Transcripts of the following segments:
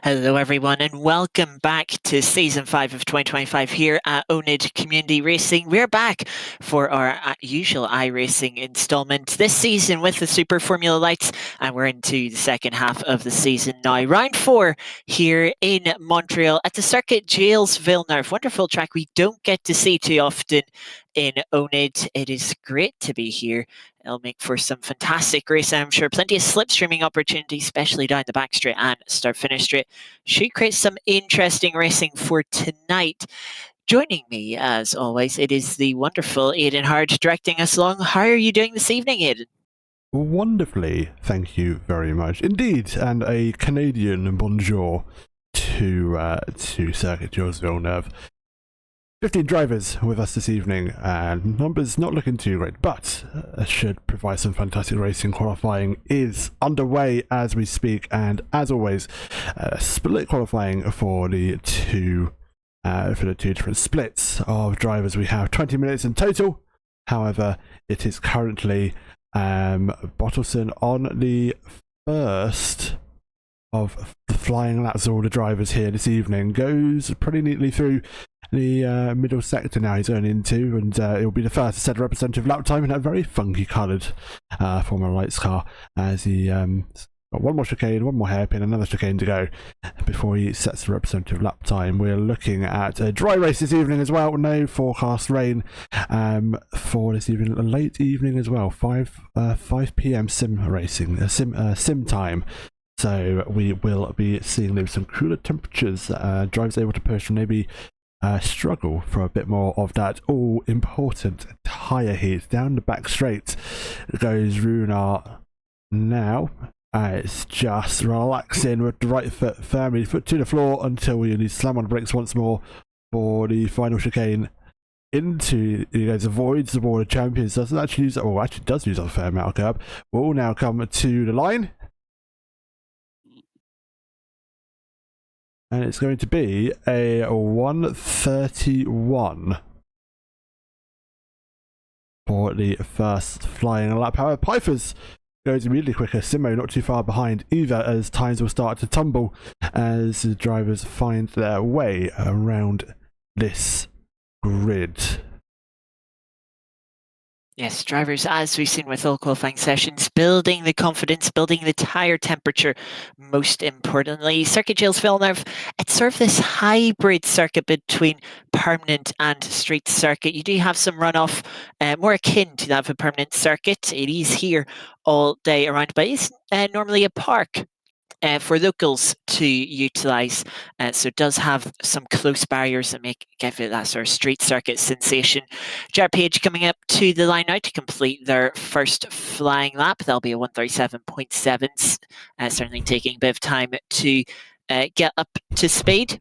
Hello, everyone, and welcome back to Season 5 of 2025 here at oNiD Community Racing. We're back for our usual iRacing installment this season with the Super Formula Lights, and we're into the second half of the season now. Round 4 here in Montreal at the circuit Gilles Villeneuve. Wonderful track we don't get to see too often in oNiD. It is great to be here. It'll make for some fantastic racing, I'm sure. Plenty of slipstreaming opportunities, especially down the back straight and start-finish straight. Should create some interesting racing for tonight. Joining me, as always, it is the wonderful Aidan Hard directing us along. How are you doing this evening, Aidan? Wonderfully, thank you very much indeed, and a Canadian bonjour to Circuit Gilles Villeneuve. 15 drivers with us this evening, and numbers not looking too great, but should provide some fantastic racing. Qualifying is underway as we speak, and as always, split qualifying for the two different splits of drivers. We have 20 minutes in total. However, it is currently Bottleson on the first of the flying laps of all the drivers here this evening. Goes pretty neatly through the middle sector now he's going into, and it'll be the first to set a representative lap time in that very funky coloured Formula Lights car, as he got one more chicane, one more hairpin, another chicane to go before he sets the representative lap time. We're looking at a dry race this evening as well. No forecast rain for this evening. A late evening as well. 5 p.m. sim racing, sim time. So we will be seeing some cooler temperatures. Drivers able to push, maybe struggle for a bit more of that all important tyre heat. Down the back straight goes Runar now. It's just relaxing with the right foot firmly, foot to the floor until we slam on the brakes once more for the final chicane. Into, avoids the Board of Champions. Doesn't actually use, actually does use a fair amount of curb. Will now come to the line. And it's going to be a 1:31 for the first flying lap. However, Pfeiffer's goes immediately quicker. Simo not too far behind either, as times will start to tumble as the drivers find their way around this grid. Yes, drivers, as we've seen with all qualifying sessions, building the confidence, building the tyre temperature, most importantly. Circuit Gilles Villeneuve, it's sort of this hybrid circuit between permanent and street circuit. You do have some runoff, more akin to that of a permanent circuit. It is here all day around, but it's normally a park for locals to utilise, so it does have some close barriers that give it that sort of street circuit sensation. Jared Page coming up to the line now to complete their first flying lap. That'll be a 1:37.7, certainly taking a bit of time to get up to speed.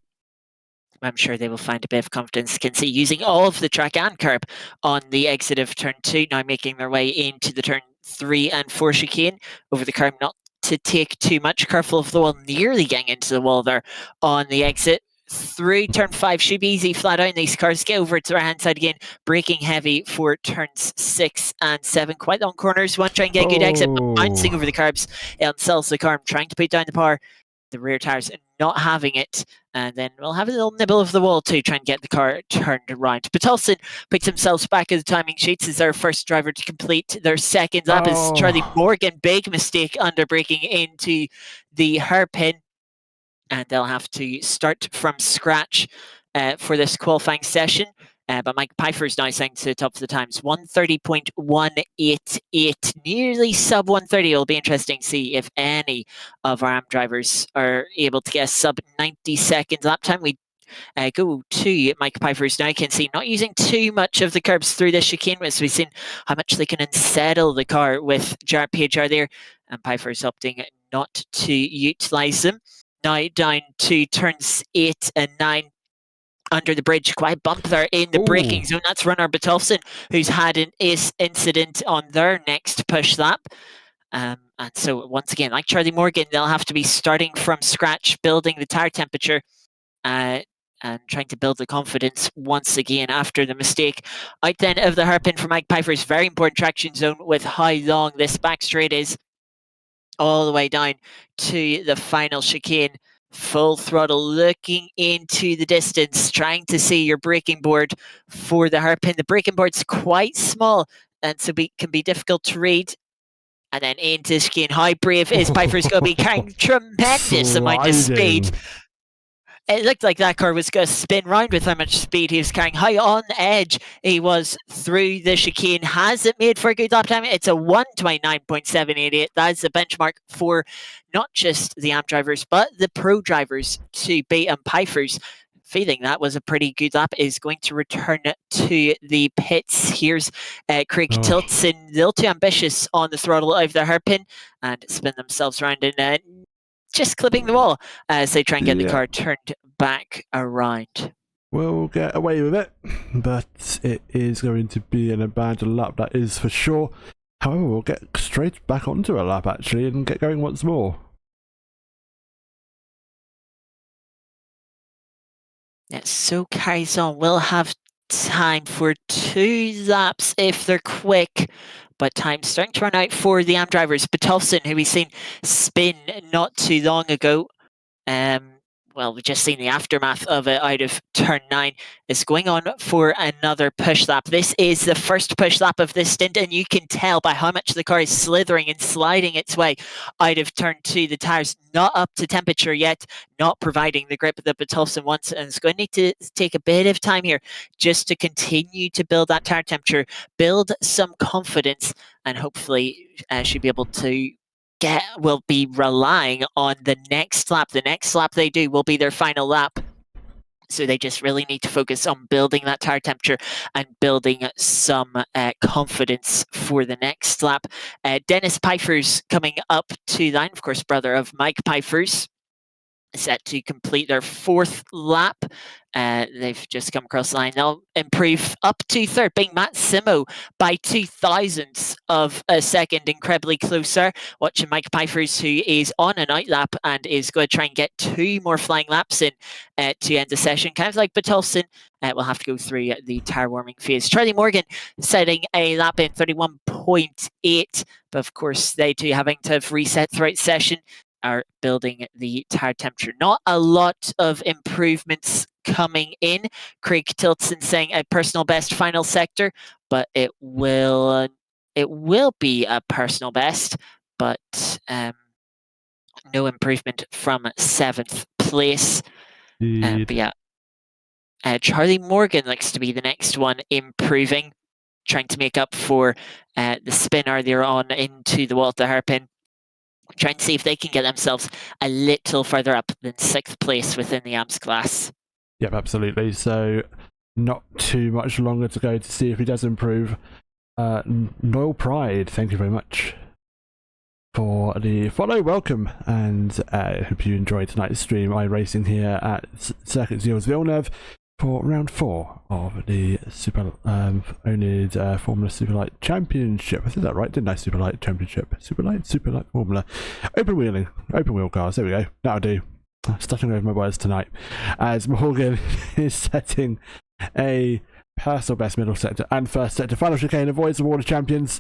I'm sure they will find a bit of confidence. Can see using all of the track and curb on the exit of turn 2, now making their way into the turn 3 and 4 chicane over the curb, not to take too much. Careful of the wall, nearly getting into the wall there on the exit. Through turn 5 should be easy, flat out in these cars. Get over to the right hand side again, braking heavy for turns 6 and 7. Quite long corners. Want to try and get a good exit, but bouncing over the curbs. It sells the car. I'm trying to put down the power. The rear tires not having it, and then we'll have a little nibble of the wall to try and get the car turned around. Battleson puts himself back at the timing sheets as their first driver to complete their second lap. Is Charlie Morgan, big mistake under braking into the hairpin, and they'll have to start from scratch for this qualifying session. But Mike Pfeiffer's now saying to the top of the times, 1:30.188, nearly sub 1:30. It'll be interesting to see if any of our AM drivers are able to get a sub 90-second lap time. We go to Mike Pfeiffer's now. You can see not using too much of the curbs through this chicane, as we've seen how much they can unsettle the car with Jared Page there, and Pfeiffer's opting not to utilise them. Now down to turns 8 and 9. Under the bridge, quite a bump there in the braking zone. That's runner Battleson, who's had an incident on their next push lap. And so once again, like Charlie Morgan, they'll have to be starting from scratch, building the tyre temperature and trying to build the confidence once again after the mistake. Out then of the hairpin for Mike Pfeiffer's very important traction zone with how long this back straight is, all the way down to the final chicane full throttle, looking into the distance, trying to see your braking board for the hairpin. The braking board's quite small, and so can be difficult to read. And then into chicane. How brave is Piper's going to be? Carrying tremendous amount of speed. It looked like that car was going to spin round with how much speed he was carrying. How on edge he was through the chicane. Has it made for a good lap time? It's a 1:29.788. That's the benchmark for not just the AMP drivers, but the pro drivers to beat. And Pfeiffer's feeling that was a pretty good lap is going to return to the pits. Here's Craig Tiltson, a little too ambitious on the throttle of the hairpin and spin themselves around in just clipping the wall as they try and get the car turned back around. We'll get away with it, but it is going to be an abandoned lap, that is for sure. However, we'll get straight back onto a lap actually and get going once more. Yes, so carries on. We'll have time for 2 laps if they're quick, but time's starting to run out for the AM drivers. Betolfson, who we've seen spin not too long ago, well, we've just seen the aftermath of it out of turn 9, is going on for another push lap. This is the first push lap of this stint, and you can tell by how much the car is slithering and sliding its way out of turn 2. The tyres not up to temperature yet, not providing the grip that Betolfson wants, and it's going to need to take a bit of time here just to continue to build that tyre temperature, build some confidence, and hopefully she'll be able to will be relying on the next lap. The next lap they do will be their final lap. So they just really need to focus on building that tire temperature and building some confidence for the next lap. Dennis Pfeiffer's coming up to line, of course, brother of Mike Pfeiffer's, set to complete their 4th lap. They've just come across the line. They'll improve up to 3rd, being Matt Simo by 2,000ths of a second, incredibly closer. Watching Mike Pfeiffer's, who is on an out lap and is going to try and get 2 more flying laps in to end the session. Kind of like Betolfson, we'll have to go through the tire warming phase. Charlie Morgan setting a lap in 31.8, but of course they too having to have reset throughout the session, are building the tire temperature. Not a lot of improvements coming in. Craig Tiltson saying a personal best final sector, but it will be a personal best, but no improvement from 7th place. But yeah, Charlie Morgan looks to be the next one improving, trying to make up for the spin earlier on into the wall at the hairpin. Trying to see if they can get themselves a little further up than 6th place within the AMS class. Yep, absolutely. So not too much longer to go to see if he does improve. Noel Pride, thank you very much for the follow. Welcome, and I hope you enjoyed tonight's stream. iRacing here at Circuit Gilles Villeneuve for round 4 of the Super oNiD Formula Superlight Championship. I said that right, didn't I? Superlight Championship, Superlight Formula, open wheel cars. There we go. That'll do. I'm stuttering over my words tonight. As Morgan is setting a personal best middle sector and first sector. Final chicane avoids the Water Champions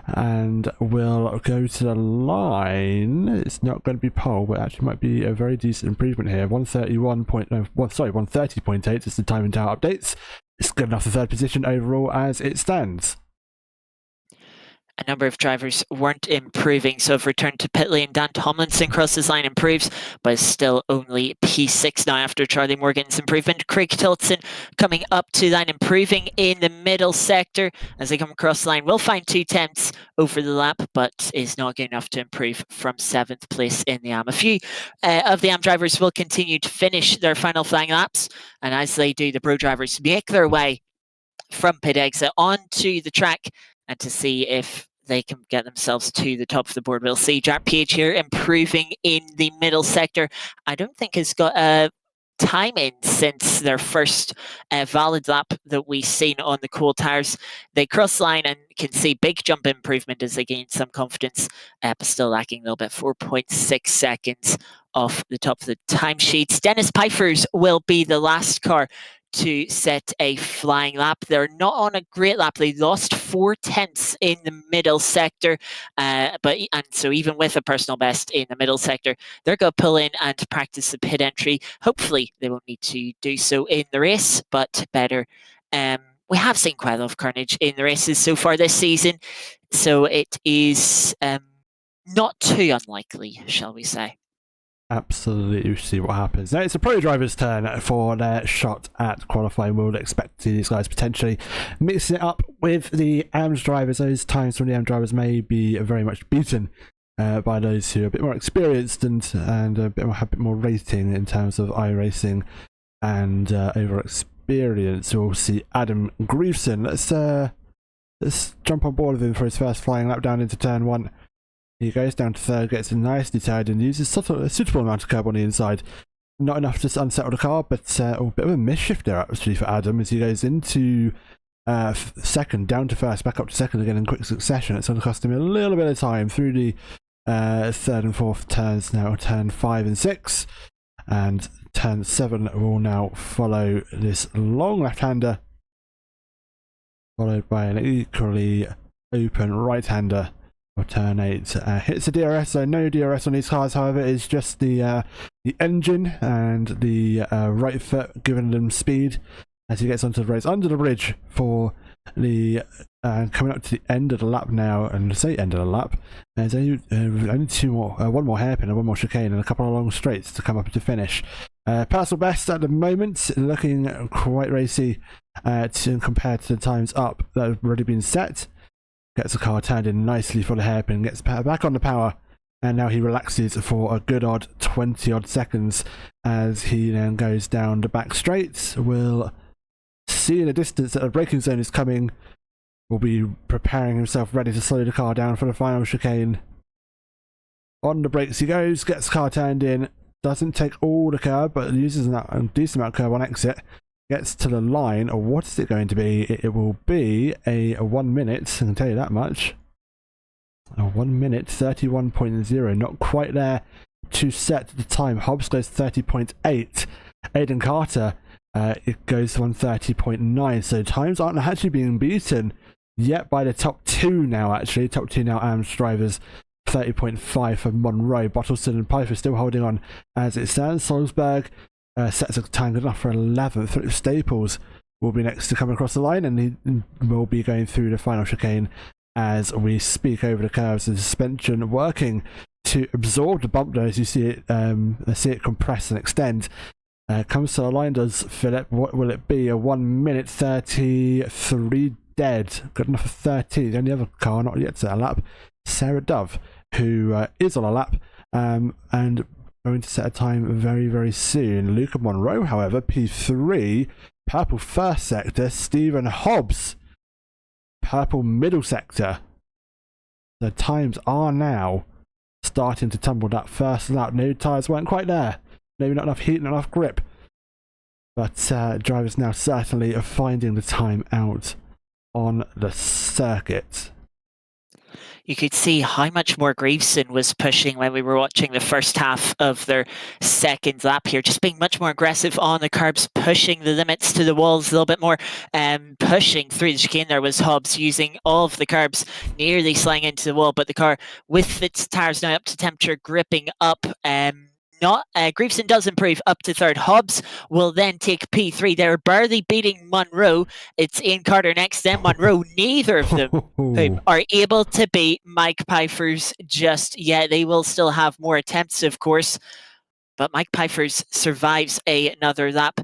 and will go to the line. It's not going to be pole, but actually might be a very decent improvement here. 130.8 is the time and tower updates. It's good enough for 3rd position overall as it stands. A number of drivers weren't improving, so if returned to pit lane, Dan Tomlinson crosses line, improves, but is still only P6 now after Charlie Morgan's improvement. Craig Tiltson coming up to line, improving in the middle sector as they come across the line. Will find 2/10ths over the lap, but is not good enough to improve from 7th place in the AM. A few of the AM drivers will continue to finish their final flying laps, and as they do, the pro drivers make their way from pit exit onto the track and to see if they can get themselves to the top of the board. We'll see Jack PH here improving in the middle sector. I don't think has got a time in since their first valid lap that we've seen on the cool tires. They cross line and can see big jump improvement as they gain some confidence, but still lacking a little bit, 4.6 seconds off the top of the timesheets. Dennis Pfeiffer's will be the last car to set a flying lap. They're not on a great lap. They lost 4/10 in the middle sector, and so even with a personal best in the middle sector, they're going to pull in and practice the pit entry. Hopefully, they won't need to do so in the race, but better. We have seen quite a lot of carnage in the races so far this season, so it is not too unlikely, shall we say. Absolutely see what happens. Now it's the pro driver's turn for their shot at qualifying. We'll expect to see these guys potentially mixing it up with the AMS drivers. Those times when the AMS drivers may be very much beaten by those who are a bit more experienced and have a bit more rating in terms of iRacing and over experience. We'll see Adam Grieveson. Let's jump on board with him for his first flying lap down into turn 1. He goes down to third, gets nicely tired and uses a suitable amount of curb on the inside. Not enough to unsettle the car, but a bit of a mischief there actually for Adam as he goes into second, down to first, back up to second again in quick succession. It's going to cost him a little bit of time through the third and fourth turns now, turn 5 and 6. And turn 7 will now follow this long left-hander, followed by an equally open right-hander. Or turn 8 hits the DRS, so no DRS on these cars. However, it's just the engine and the right foot giving them speed as he gets onto the race under the bridge for the coming up to the end of the lap now. And to say end of the lap, there's only one more hairpin and one more chicane and a couple of long straights to come up to finish. Personal best at the moment, looking quite racy compared to the times up that have already been set. Gets the car turned in nicely for the hairpin, gets back on the power, and now he relaxes for a good odd 20 odd seconds as he then goes down the back straight. We'll see in the distance that a braking zone is coming. Will be preparing himself ready to slow the car down for the final chicane. On the brakes he goes, gets the car turned in, doesn't take all the curb, but uses a decent amount of curb on exit. Gets to the line, or what is it going to be? It will be a 1 minute, I can tell you that much. A 1 minute 31.0, not quite there to set the time. Hobbs goes 30.8. Aidan Carter, it goes on 30.9. So times aren't actually being beaten yet by the top two now, actually. Top two now, AMS drivers. 30.5 for Monroe. Bottleson and Piper still holding on as it stands. Salzburg sets a time good enough for 11th. Philip Staples will be next to come across the line, and he will be going through the final chicane as we speak over the curves. The suspension working to absorb the bump there as you see it compress and extend. Comes to the line, does Philip. What will it be? A 1 minute 33 dead. Good enough for 30. The only other car not yet set a lap, Sarah Dove, who is on a lap and going to set a time very, very soon. Luca Monroe, however, P3, purple first sector. Stephen Hobbs, purple middle sector. The times are now starting to tumble that first lap. No tyres weren't quite there. Maybe not enough heat, not enough grip. But drivers now certainly are finding the time out on the circuit. You could see how much more Grieveson was pushing when we were watching the first half of their second lap here, just being much more aggressive on the curbs, pushing the limits to the walls a little bit more, pushing through the chicane. There was Hobbs using all of the curbs, nearly sliding into the wall, but the car with its tyres now up to temperature, gripping up. Grieveson does improve up to third. Hobbs will then take P3. They're barely beating Monroe. It's Ian Carter next, then Monroe. Neither of them are able to beat Mike Pfeiffer's just yet. They will still have more attempts, of course, but Mike Pfeiffer's survives another lap.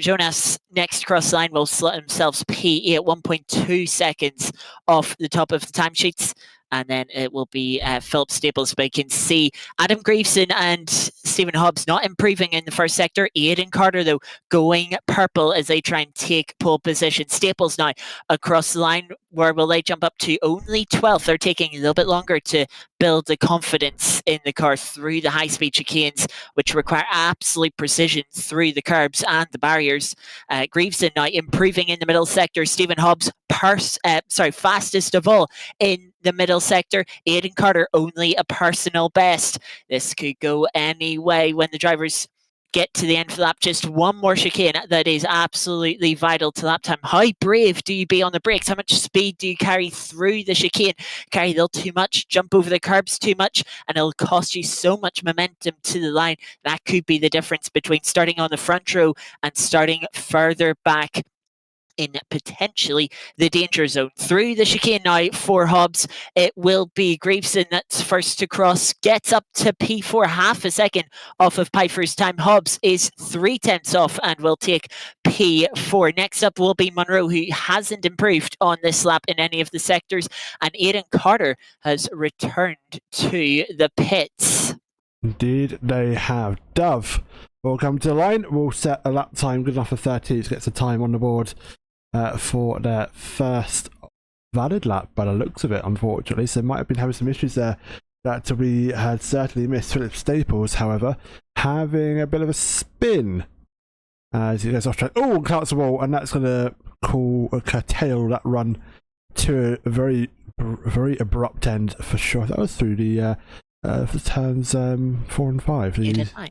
Jonas next cross line will slot themselves P8 at 1.2 seconds off the top of the timesheets. And then it will be Philip Staples. But you can see Adam Grieveson and Stephen Hobbs not improving in the first sector. Aidan Carter, though, going purple as they try and take pole position. Staples now across the line. Where will they jump up to? Only 12th. They're taking a little bit longer to build the confidence in the car through the high-speed chicanes, which require absolute precision through the curbs and the barriers. Grieveson now improving in the middle sector. Stephen Hobbs, fastest of all in the middle sector. Aidan Carter only a personal best. This could go any way when the drivers get to the end of the lap. Just one more chicane that is absolutely vital to lap time. How brave do you be on the brakes? How much speed do you carry through the chicane? Carry a little too much, jump over the curbs too much, and it'll cost you so much momentum to the line. That could be the difference between starting on the front row and starting further back in potentially the danger zone. Through the chicane now for Hobbs, it will be Graveson that's first to cross, gets up to P4, half a second off of Pfeiffer's time. Hobbs is 3/10 off and will take P4. Next up will be Monroe, who hasn't improved on this lap in any of the sectors, and Aidan Carter has returned to the pits. Indeed, they have. Dove will come to the line. We'll set a lap time good enough for 30 to get some time on the board for their first valid lap by the looks of it, unfortunately. So might have been having some issues there that we had certainly missed. Philip Staples, however, having a bit of a spin as he goes off track. Oh, cuts the wall, and that's going to curtail that run to a very abrupt end for sure. That was through the for turns 4 and 5. 8 and 9.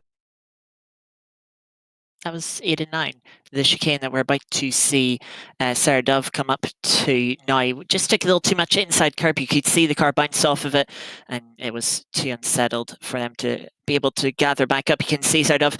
That was 8 and 9. The chicane that we're about to see Sarah Dove come up to now just took a little too much inside curb. You could see the car bounce off of it, and it was too unsettled for them to be able to gather back up. You can see Sarah Dove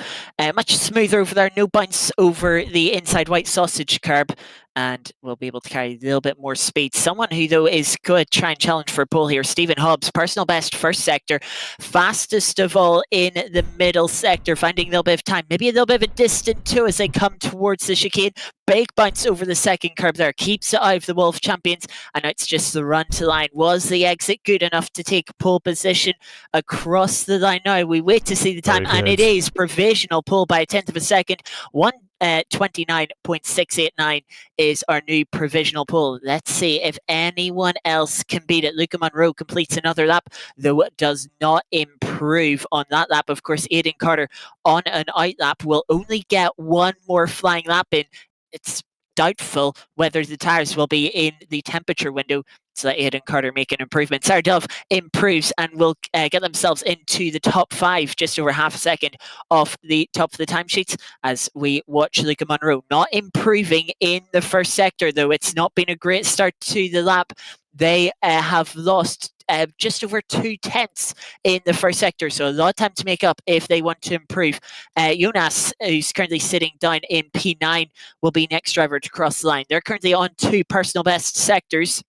much smoother over there, no bounce over the inside white sausage curb, and will be able to carry a little bit more speed. Someone who, though, is good, try and challenge for a pole here. Stephen Hobbs, personal best first sector, fastest of all in the middle sector, finding a little bit of time, maybe a little bit of a distant too as they come towards the chicane. Big bounce over the second curb there, keeps it out of the Wolf champions, and now it's just the run to line. Was the exit good enough to take pole position across the line? Now we wait to see the time, and it is provisional pole by a tenth of a second. 1:29.689 is our new provisional pole. Let's see if anyone else can beat it. Luca Monroe completes another lap, though it does not improve on that lap. Of course, Aidan Carter on an out lap will only get one more flying lap in. It's doubtful whether the tyres will be in the temperature window to let Aidan Carter make an improvement. Sarah Dove improves and will get themselves into the top 5, just over half a second off the top of the timesheets as we watch Luca Monroe not improving in the first sector, though it's not been a great start to the lap. They have lost just over 2/10 in the first sector, so a lot of time to make up if they want to improve. Jonas, who's currently sitting down in P9, will be next driver to cross the line. They're currently on 2 personal best sectors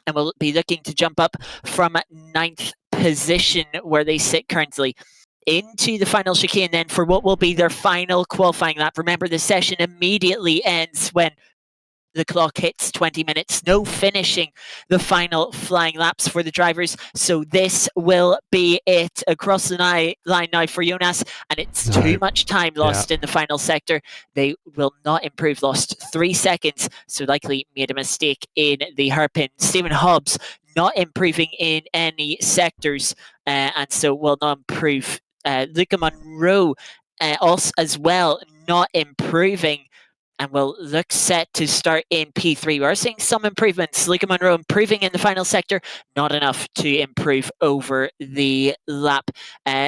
and will be looking to jump up from 9th position where they sit currently into the final chicane then for what will be their final qualifying lap. Remember, the session immediately ends when the clock hits 20 minutes. No finishing the final flying laps for the drivers. So this will be it across the line now for Jonas, and it's too much time lost in the final sector. They will not improve. Lost 3 seconds, so likely made a mistake in the hairpin. Stephen Hobbs not improving in any sectors, and so will not improve. Luca Monroe also as well not improving, and will look set to start in P3. We're seeing some improvements. Luca Monroe improving in the final sector, not enough to improve over the lap.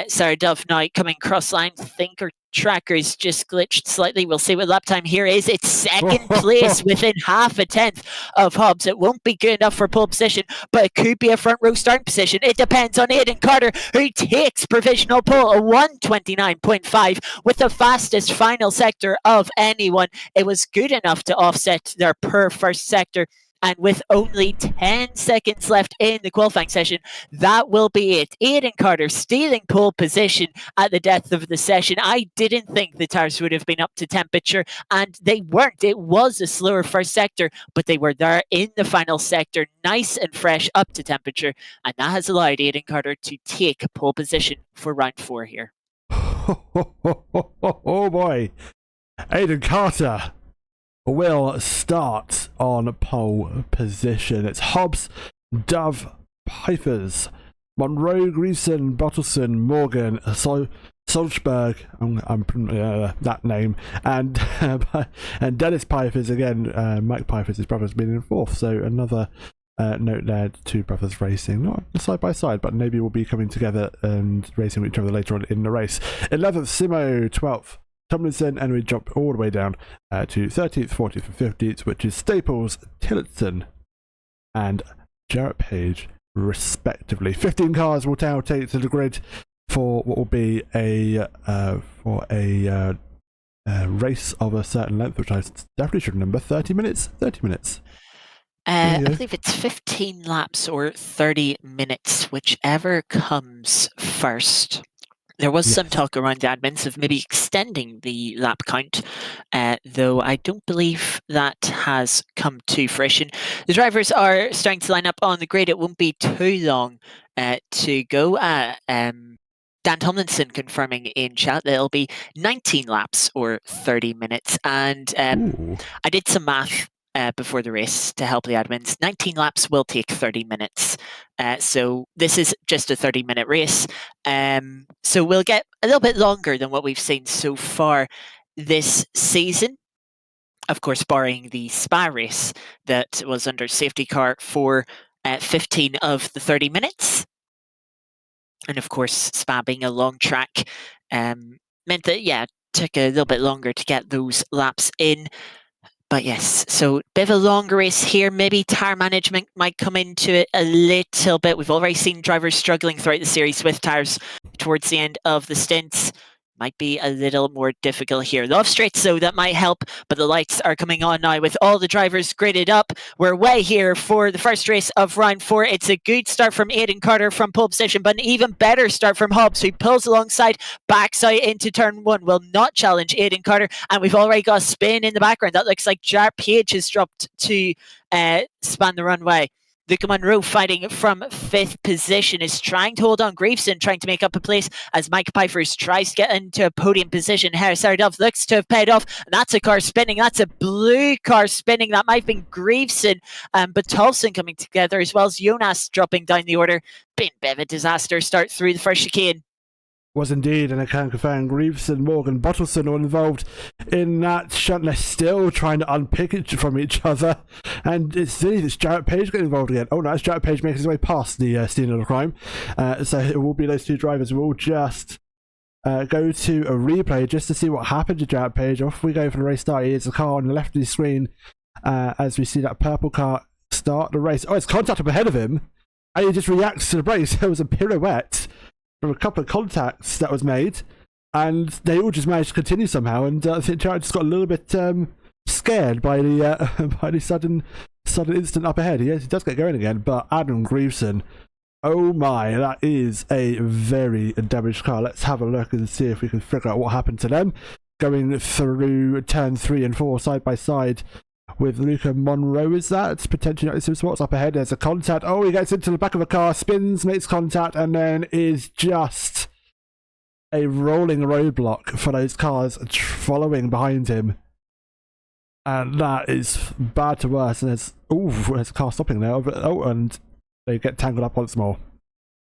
Sarah Dove now coming cross line. Think her trackers just glitched slightly. We'll see what lap time here is. It's second place within half a tenth of Hobbs. It won't be good enough for pole position, but it could be a front row starting position. It depends on Aidan Carter, who takes provisional pole, a 1:29.5 with the fastest final sector of anyone. It was good enough to offset their per first sector. And with only 10 seconds left in the qualifying session, that will be it. Aidan Carter stealing pole position at the death of the session. I didn't think the tyres would have been up to temperature, and they weren't. It was a slower first sector, but they were there in the final sector, nice and fresh, up to temperature, and that has allowed Aidan Carter to take pole position for round 4 here. Oh boy. Aidan Carter will start on pole position. It's Hobbs, Dove, Pfeiffers, Monroe, Greason, Bottleson, Morgan, Solzberg, that name, and Dennis Pfeiffers again. Mike Pfeiffers, his brother's been in 4th, so another note there, two brothers racing, not side by side, but maybe we'll be coming together and racing with each other later on in the race. 11th, Simo. 12th, Tomlinson, and we jump all the way down to 13th, 14th, and 15th, which is Staples, Tillotson, and Jarrett Page, respectively. 15 cars will now take to the grid for what will be a race of a certain length, which I definitely should remember. 30 minutes. 30 minutes. I believe it's 15 laps or 30 minutes, whichever comes first. There was some talk around the admins of maybe extending the lap count, though I don't believe that has come to fruition. The drivers are starting to line up on the grid. It won't be too long to go. Dan Tomlinson confirming in chat that it'll be 19 laps or 30 minutes. And I did some math before the race to help the admins. 19 laps will take 30 minutes. So this is just a 30-minute race. So we'll get a little bit longer than what we've seen so far this season. Of course, barring the Spa race that was under safety car for 15 of the 30 minutes. And of course, Spa being a long track meant that, took a little bit longer to get those laps in. But yes, so bit of a longer race here. Maybe tyre management might come into it a little bit. We've already seen drivers struggling throughout the series with tyres towards the end of the stints. Might be a little more difficult here. Love straights, so that might help, but the lights are coming on now with all the drivers gridded up. We're way here for the first race of round 4. It's a good start from Aidan Carter from pole position, but an even better start from Hobbs, who pulls alongside, backs out into turn 1, will not challenge Aidan Carter, and we've already got a spin in the background. That looks like Jarrett Page has dropped to span the runway. Luca Monroe fighting from 5th position is trying to hold on. Greaveson trying to make up a place as Mike Pfeifers tries to get into a podium position. Harris Ardov looks to have paid off, and that's a car spinning. That's a blue car spinning. That might have been Greaveson, but Tolson coming together, as well as Jonas dropping down the order. Been a bit of a disaster start through the first chicane. Was indeed, and I can confirm Greaveson, Morgan, Bottleson all involved in that shunt. They're still trying to unpick it from each other, and it's Jarrett Page getting involved again. Oh no, it's Jarrett Page making his way past the scene of the crime. So it will be those two drivers. We'll just go to a replay just to see what happened to Jarrett Page. Off we go for the race start. Here's the car on the left of the screen as we see that purple car start the race. Oh, it's contact up ahead of him, and he just reacts to the brakes. There was a pirouette from a couple of contacts that was made, and they all just managed to continue somehow. And I think Jarrett just got a little bit scared by the by the sudden instant up ahead. Yes, he does get going again, but Adam Greaveson, oh my, that is a very damaged car. Let's have a look and see if we can figure out what happened to them. Going through turn 3 and 4 side by side with Luca Monroe, is that? Potentially not some spots up ahead. There's a contact. Oh, he gets into the back of a car, spins, makes contact, and then is just a rolling roadblock for those cars following behind him. And that is bad to worse. And there's a car stopping there. Oh, and they get tangled up once more.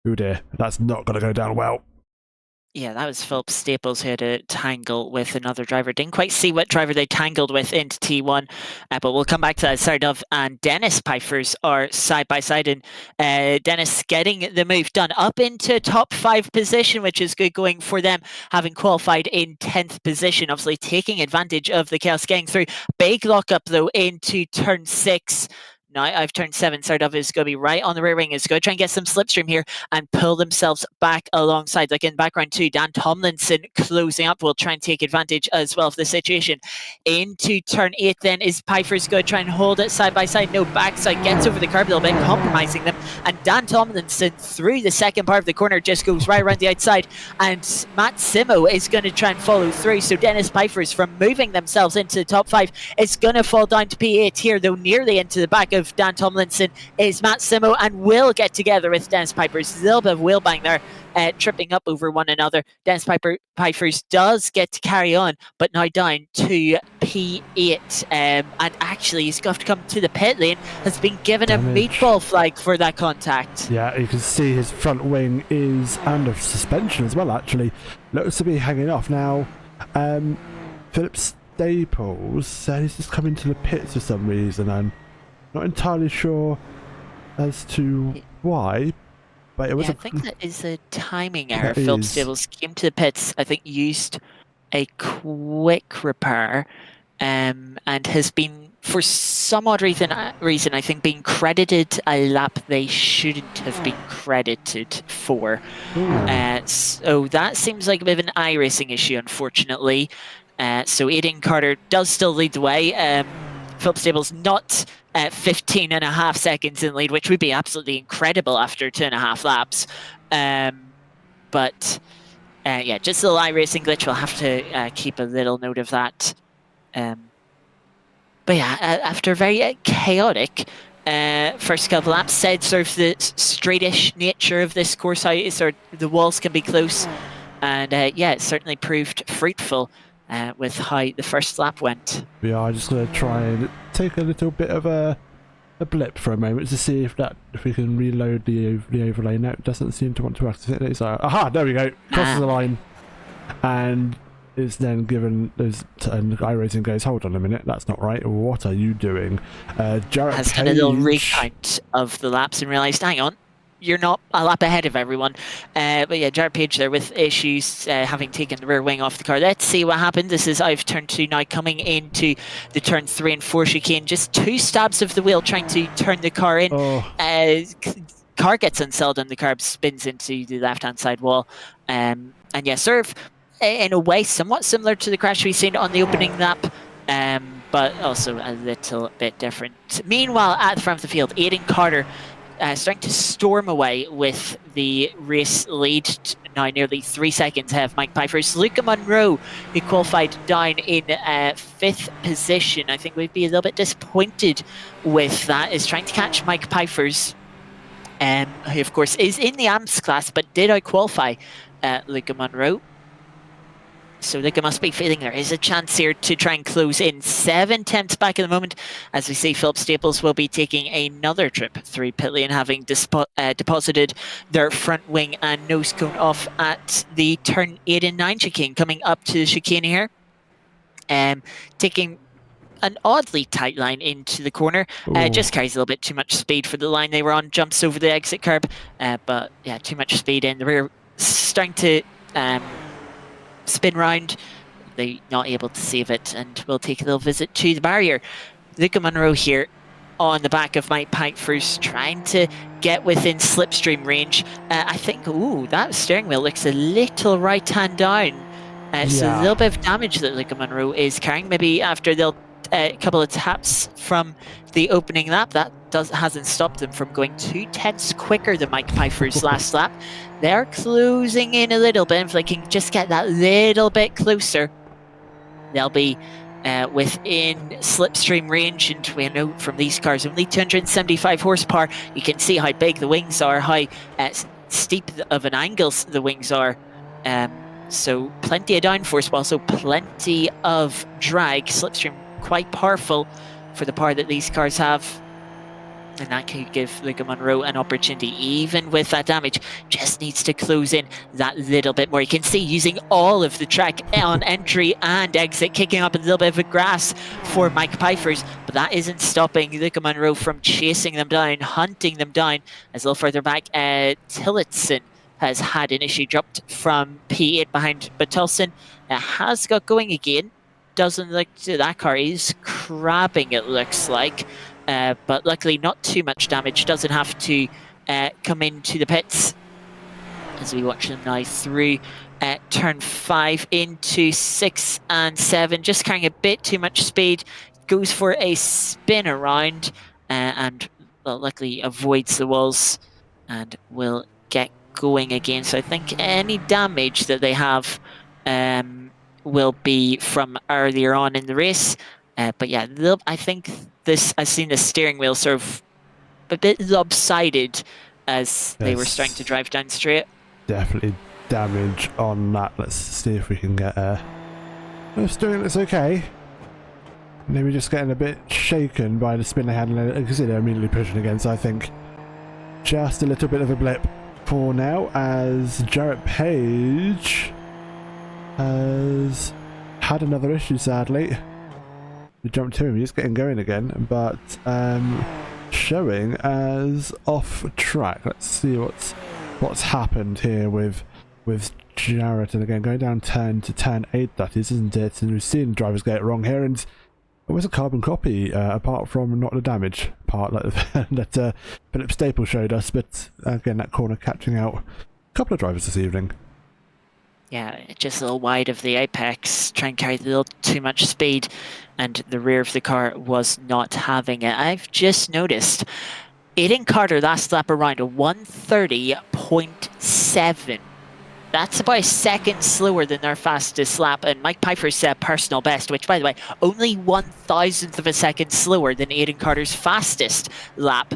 Oh dear, that's not going to go down well. Yeah, that was Philip Staples who had a tangle with another driver. Didn't quite see what driver they tangled with into T1, but we'll come back to that. Sardov and Dennis Pfeifers are side by side, and Dennis getting the move done up into top 5 position, which is good going for them, having qualified in 10th position, obviously taking advantage of the chaos getting through. Big lockup though into turn 6. Now I've turned 7. Sardov is going to be right on the rear wing. Is going to try and get some slipstream here and pull themselves back alongside. Like in background too, Dan Tomlinson closing up will try and take advantage as well of the situation. Into turn 8 then is Pfeifers going to try and hold it side by side. No, backside gets over the curb a little bit, compromising them. And Dan Tomlinson through the second part of the corner just goes right around the outside. And Matt Simo is going to try and follow through. So Dennis Pfeifers, from moving themselves into the top 5, is going to fall down to P8 here, though nearly into the back of Dan Tomlinson is Matt Simo, and will get together with Dennis Pfeifers. A little bit of wheel bang there, tripping up over one another. Dennis Pfeifers does get to carry on, but now down to P8. And actually, he's got to come to the pit lane. Has been given a meatball flag for that contact. Yeah, you can see his front wing is under suspension as well, actually. Looks to be hanging off. Now, Philip Staples said he's just come into the pits for some reason. I'm not entirely sure as to why, but it was Yeah, I think that is a timing error. that Philip is. Stables came to the pits, I think used a quick repair, and has been, for some odd reason, I think, being credited a lap they shouldn't have been credited for. Ooh. So that seems like a bit of an iRacing issue, unfortunately. So Aidan Carter does still lead the way. Philip Stables not 15 and a half seconds in lead, which would be absolutely incredible after 2.5 laps. But yeah, just a little iRacing glitch. We'll have to keep a little note of that. But yeah, after a very chaotic first couple laps, said sort of the straightish nature of this course, how sort of the walls can be close. And yeah, it certainly proved fruitful with how the first lap went. We are just going to try and take a little bit of a blip for a moment to see if we can reload the overlay. No, it doesn't seem to want to work. It's aha, there we go. Crosses the line, and it's then given those, and iRacing goes, hold on a minute, that's not right. What are you doing? Jarrett has Page done a little recount of the laps and realised, hang on, you're not a lap ahead of everyone. But yeah, Jarrett Page there with issues, having taken the rear wing off the car. Let's see what happened. This is I've turn 2 now, coming into the turn 3 and 4 chicane. Just 2 stabs of the wheel trying to turn the car in. Car gets unsettled and the car spins into the left-hand side wall. And yeah, sort of, in a way, somewhat similar to the crash we've seen on the opening lap. But also a little bit different. Meanwhile, at the front of the field, Aidan Carter starting to storm away with the race lead, now nearly 3 seconds ahead of Mike Pfeiffer's. Luca Monroe, who qualified down in 5th position, I think we'd be a little bit disappointed with that, is trying to catch Mike Pfeiffer's, who of course is in the AMS class, but did out-qualify Luca Monroe. So Luca must be feeling there is a chance here to try and close in. 7 tenths back at the moment. As we see, Philip Staples will be taking another trip through pit lane, having deposited their front wing and nose cone off at the turn 8 and 9 chicane, coming up to the chicane here. Taking an oddly tight line into the corner. Just carries a little bit too much speed for the line they were on. Jumps over the exit curb. But yeah, too much speed in the rear. Starting to spin round. They're not able to save it, and we'll take a little visit to the barrier. Luca Monroe here on the back of Mike Pfeiffer's, trying to get within slipstream range. I think, that steering wheel looks a little right hand down. So a little bit of damage that Luca Monroe is carrying. Maybe after a couple of taps from the opening lap, that hasn't stopped them from going 2 tenths quicker than Mike Pfeiffer's last lap. They're closing in a little bit. If they can just get that little bit closer, they'll be within slipstream range. And we know from these cars, only 275 horsepower. You can see how big the wings are, how steep of an angle the wings are. So plenty of downforce, but also plenty of drag. Slipstream quite powerful for the power that these cars have. And that could give Luca Monroe an opportunity. Even with that damage, just needs to close in that little bit more. You can see using all of the track on entry and exit, kicking up a little bit of a grass for Mike Pfeiffer's, but that isn't stopping Luca Monroe from chasing them down, hunting them down. As a little further back, Tillotson has had an issue, dropped from P8 behind, but Tillotson has got going again. Doesn't look to that car is crabbing, it looks like. But luckily not too much damage. Doesn't have to come into the pits. As we watch them now through turn 5 into 6 and 7. Just carrying a bit too much speed. Goes for a spin around and well, luckily avoids the walls and will get going again. So I think any damage that they have will be from earlier on in the race. But yeah, I think I've seen the steering wheel sort of a bit lopsided as they were starting to drive down straight. Definitely damage on that. Let's see if we can get the steering looks okay. Maybe just getting a bit shaken by the spin they had, and I can see they're immediately pushing again, so I think just a little bit of a blip for now, as Jarrett Page has had another issue, sadly. We jumped to him, he's getting going again, but showing as off track. Let's see what's happened here with Jarrett, and again going down 10 to 10.8, that is, isn't it? And we've seen drivers get it wrong here, and it was a carbon copy, apart from not the damage part that Philip Staple showed us, but again that corner catching out a couple of drivers this evening. Yeah, just a little wide of the apex, trying to carry a little too much speed, and the rear of the car was not having it. I've just noticed Aiden Carter last lap around a 1:30.7. That's about a second slower than their fastest lap, and Mike Pfeiffer's set personal best, which, by the way, only 1,000th of a second slower than Aiden Carter's fastest lap.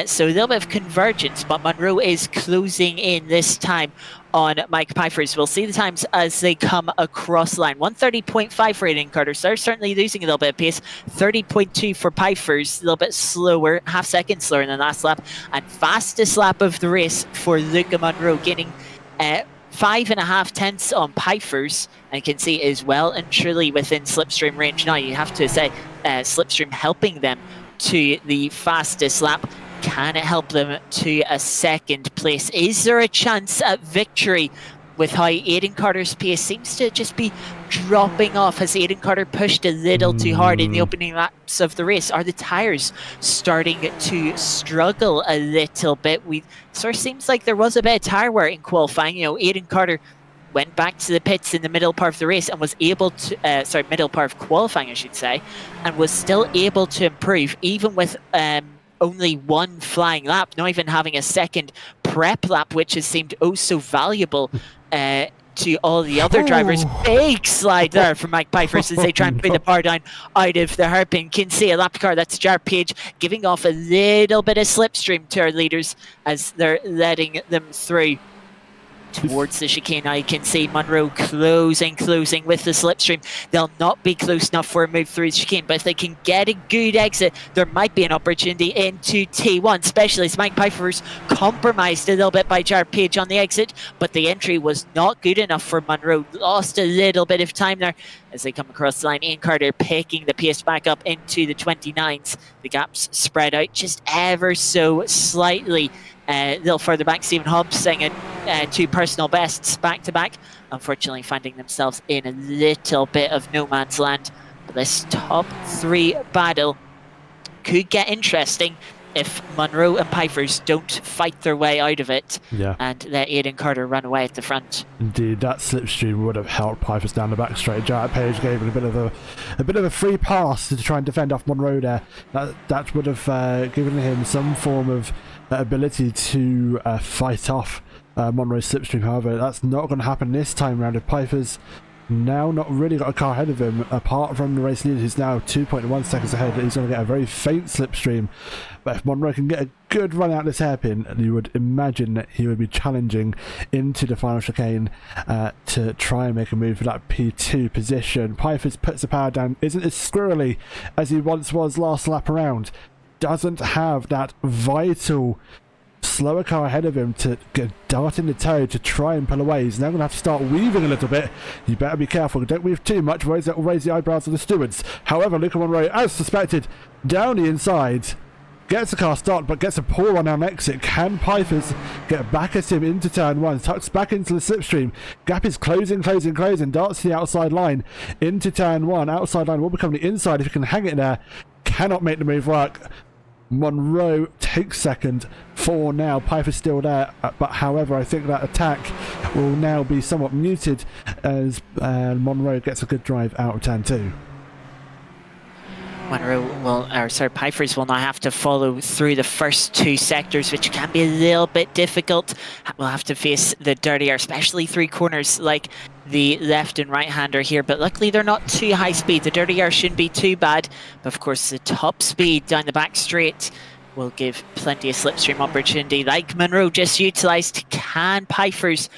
So a little bit of convergence, but Monroe is closing in this time on Mike Pfeiffer's. We'll see the times as they come across the line. 1:30.5 for Aiden Carter, so they're certainly losing a little bit of pace. 30.2 for Pfeiffer's, a little bit slower, half second slower than the last lap. And fastest lap of the race for Luca Monroe, getting 5.5 tenths on Pfeiffer's, and you can see is well and truly within slipstream range. Now you have to say slipstream helping them to the fastest lap. Can it help them to a second place? Is there a chance at victory with how Aiden Carter's pace seems to just be dropping off? Has Aiden Carter pushed a little too hard in the opening laps of the race? Are the tyres starting to struggle a little bit? Sort of seems like there was a bit of tyre wear in qualifying. You know, Aiden Carter went back to the pits in the middle part of the race and was able to, middle part of qualifying, I should say, and was still able to improve even with only one flying lap, not even having a second prep lap, which has seemed oh so valuable to all the other drivers. Big slide there from Mike Pfeiffer as they try and bring the bar down out of the hairpin. Can see a lap car, that's Jared Page, giving off a little bit of slipstream to our leaders as they're letting them through towards the chicane. Now you can see Monroe closing with the slipstream. They'll not be close enough for a move through the chicane, but if they can get a good exit, there might be an opportunity into T1. Specialist Mike Pfeiffer's compromised a little bit by Jared Page on the exit, but the entry was not good enough for Monroe. Lost a little bit of time there as they come across the line. Ian Carter picking the pace back up into the 29s. The gaps spread out just ever so slightly. A little further back, Stephen Hobbs singing two personal bests back to back, unfortunately finding themselves in a little bit of no man's land. But this top three battle could get interesting if Monroe and Pfeiffer's don't fight their way out of it and let Aiden Carter run away at the front. Indeed, that slipstream would have helped Pfeiffer's down the back straight. Jarrett Page gave it a bit of a free pass to try and defend off Monroe there. That would have given him some form of ability to fight off Monroe's slipstream. However, that's not going to happen this time around. If Pfeiffer's now not really got a car ahead of him, apart from the race leader who's now 2.1 seconds ahead, he's going to get a very faint slipstream. But if Monroe can get a good run out this hairpin, you would imagine that he would be challenging into the final chicane to try and make a move for that P2 position. Pfeiffer puts the power down, isn't as squirrely as he once was last lap around, doesn't have that vital slower car ahead of him to get dart in the toe to try and pull away. He's now going to have to start weaving a little bit. You better be careful. Don't weave too much, otherwise that will raise the eyebrows of the stewards. However, Luca Monroe, as suspected, down the inside, gets the car started, but gets a poor run on exit. Can Pfeiffer's get back at him into turn one? Tucks back into the slipstream. Gap is closing. Darts to the outside line into turn one. Outside line will become the inside if you can hang it there. Cannot make the move work. Monroe takes second for now. Pfeiffer's still there, but however, I think that attack will now be somewhat muted as Monroe gets a good drive out of turn two. Pfeiffer's will now have to follow through the first two sectors, which can be a little bit difficult. We'll have to face the dirtier, especially through corners like the left and right hander here, but luckily they're not too high speed. The dirty air shouldn't be too bad, but of course the top speed down the back straight will give plenty of slipstream opportunity like Monroe just utilised. Can Pfeiffer's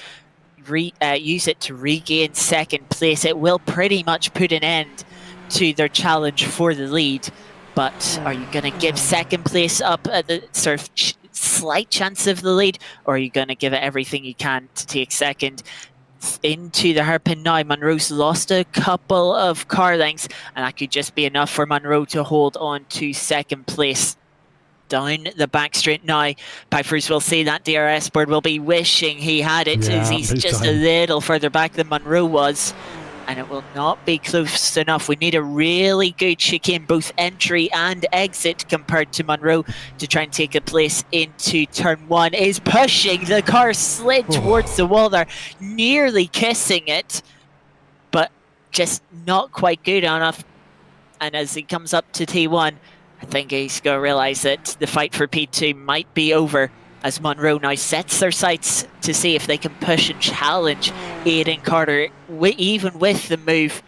use it to regain second place? It will pretty much put an end to their challenge for the lead, but are you going to give second place up at the sort of slight chance of the lead, or are you going to give it everything you can to take second? Into the hairpin now. Monroe's lost a couple of car lengths, and that could just be enough for Monroe to hold on to second place. down the back straight now. Pfeiffer's will see that DRS board, will be wishing he had it, as he's just a little further back than Monroe was. And it will not be close enough. We need a really good chicane, both entry and exit, compared to Monroe, to try and take a place into turn 1. Is pushing, the car slid towards the wall there, nearly kissing it, but just not quite good enough. And as he comes up to T1, I think he's going to realise that the fight for P2 might be over, as Monroe now sets their sights to see if they can push and challenge Aidan Carter, even with the move,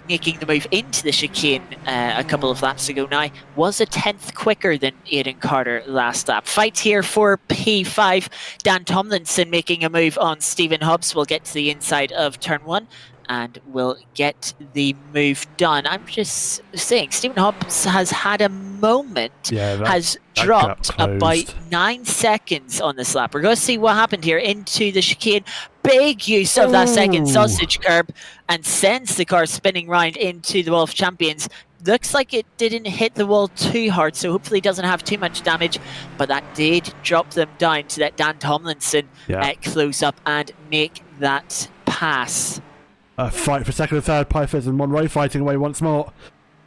making the move into the chicane a couple of laps ago now, was a 10th quicker than Aidan Carter last lap. Fight here for P5. Dan Tomlinson making a move on Stephen Hobbs. We'll get to the inside of turn 1 and we'll get the move done. I'm just saying, Stephen Hobbs has had a moment, has dropped about 9 seconds on this lap. We're going to see what happened here into the chicane. Big use of that second sausage curb, and sends the car spinning round into the wall of champions. Looks like it didn't hit the wall too hard, so hopefully it doesn't have too much damage, but that did drop them down to let Dan Tomlinson close up and make that pass. A fight for second and third. Pfeiffer's and Monroe fighting away once more,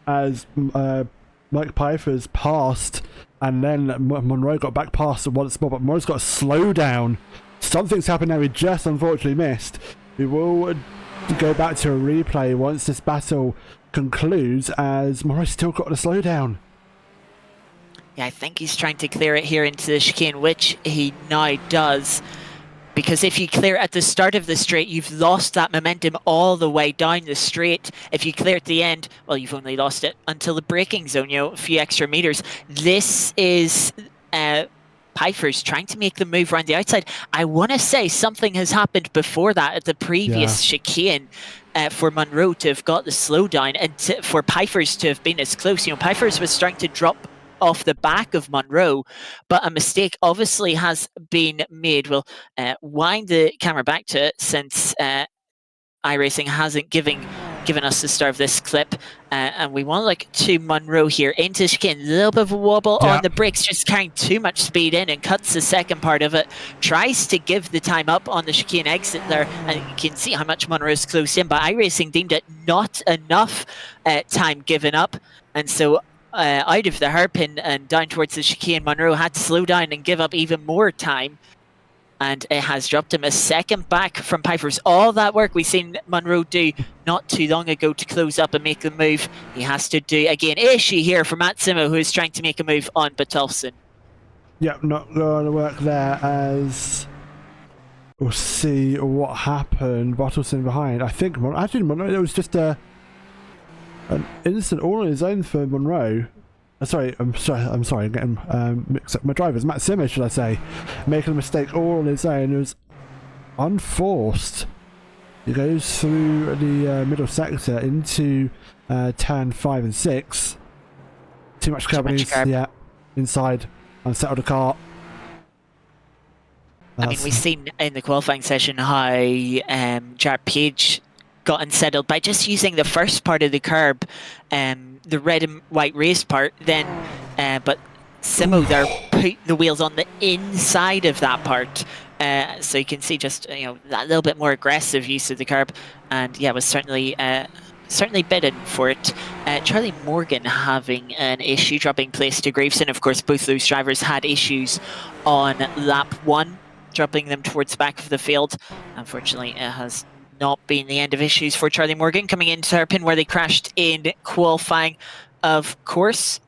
as Mike Pfeiffer's passed, and then Monroe got back past once more, but Monroe's got a slow down. Something's happened there we just unfortunately missed. We will go back to a replay once this battle concludes, as Monroe's still got a slowdown. Yeah, I think he's trying to clear it here into the chicane, which he now does. Because if you clear at the start of the straight, you've lost that momentum all the way down the straight. If you clear at the end, well, you've only lost it until the braking zone, a few extra meters. This is Pfeiffer's trying to make the move around the outside. I want to say something has happened before that at the previous chicane for Monroe to have got the slowdown, and for Pfeiffer's to have been as close. Pfeiffer's was trying to drop off the back of Monroe, but a mistake obviously has been made. We'll wind the camera back to it, since iRacing hasn't given us the start of this clip, and we want to look to Monroe here into chicane. A little bit of a wobble on the brakes, just carrying too much speed in, and cuts the second part of it. Tries to give the time up on the chicane exit there, and you can see how much Monroe's close in, but iRacing deemed it not enough time given up, and so out of the hairpin and down towards the chicane, Monroe had to slow down and give up even more time, and it has dropped him a second back from Pfeiffer's. All that work we've seen Monroe do not too long ago to close up and make the move, he has to do again. Issue here for Matt Simo, who is trying to make a move on Bertolfsson. Yep, not going to work there, as we'll see what happened. Bertolfsson behind. I think actually Monroe, it was just an instant all on his own for Monroe. I'm sorry, I'm getting mixed up. My driver's Matt Simmer, should I say, making a mistake all on his own. It was unforced. He goes through the middle sector into turn 5 and 6. Too much curb. Inside, unsettled the car. I mean, we've seen in the qualifying session how Jared Page got unsettled by just using the first part of the curb, the red and white race part, then but Simo there put the wheels on the inside of that part, so you can see just that little bit more aggressive use of the curb, and was certainly bidden for it. Charlie Morgan having an issue dropping place to Graveson. Of course, both those drivers had issues on lap 1, dropping them towards the back of the field. Unfortunately, it has not been the end of issues for Charlie Morgan, coming into hairpin where they crashed in qualifying. Of course,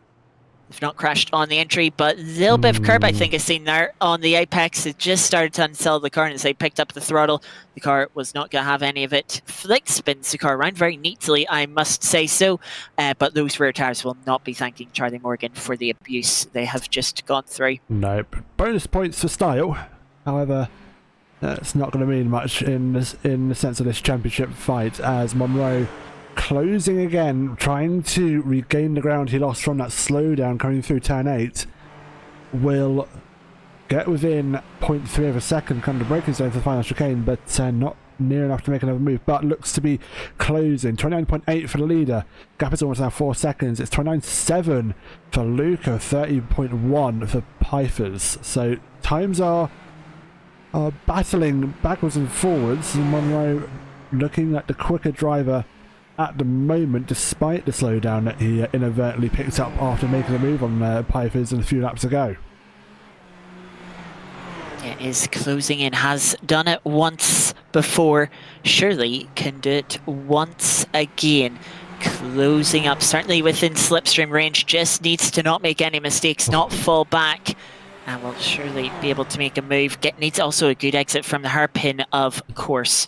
they've not crashed on the entry, but a little bit of curb I think is seen there on the apex. It just started to unsettle the car, and as they picked up the throttle, the car was not going to have any of it. Flick spins the car around very neatly, I must say so, but those rear tires will not be thanking Charlie Morgan for the abuse they have just gone through. Nope. Bonus points for style, however, it's not going to mean much in the sense of this championship fight, as Monroe closing again, trying to regain the ground he lost from that slowdown coming through turn 8, will get within 0.3 of a second come to braking zone for the final chicane, but not near enough to make another move, but looks to be closing. 29.8 for the leader. Gap is almost now 4 seconds. It's 29.7 for Luca, 30.1 for Pifers. So times are battling backwards and forwards, and Monroe looking like the quicker driver at the moment, despite the slowdown that he inadvertently picked up after making a move on Pifers a few laps ago. It is closing in, has done it once before, surely can do it once again. Closing up, certainly within slipstream range, just needs to not make any mistakes, not fall back, and will surely be able to make a move. Needs also a good exit from the hairpin, of course,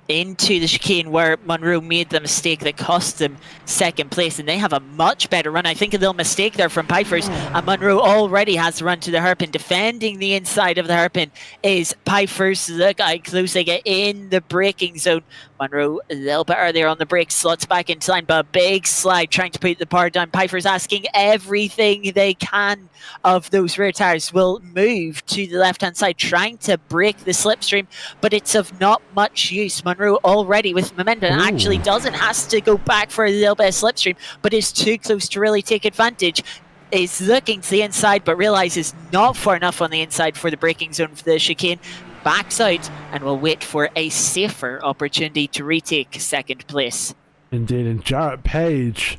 into the chicane where Monroe made the mistake that cost them second place, and they have a much better run. I think a little mistake there from Pifers, and Monroe already has to run to the hairpin. Defending the inside of the hairpin is Pifers, the guy closing it in the braking zone. Monroe a little bit earlier on the brakes, slots back into line, but a big slide trying to put the bar down. Pifers asking everything they can of those rear tires, will move to the left-hand side, trying to break the slipstream, but it's of not much use. Monroe already with momentum, actually doesn't, has to go back for a little bit of slipstream, but is too close to really take advantage. Is looking to the inside, but realizes not far enough on the inside for the braking zone for the chicane. Backs out and will wait for a safer opportunity to retake second place. Indeed, and Jarrett Page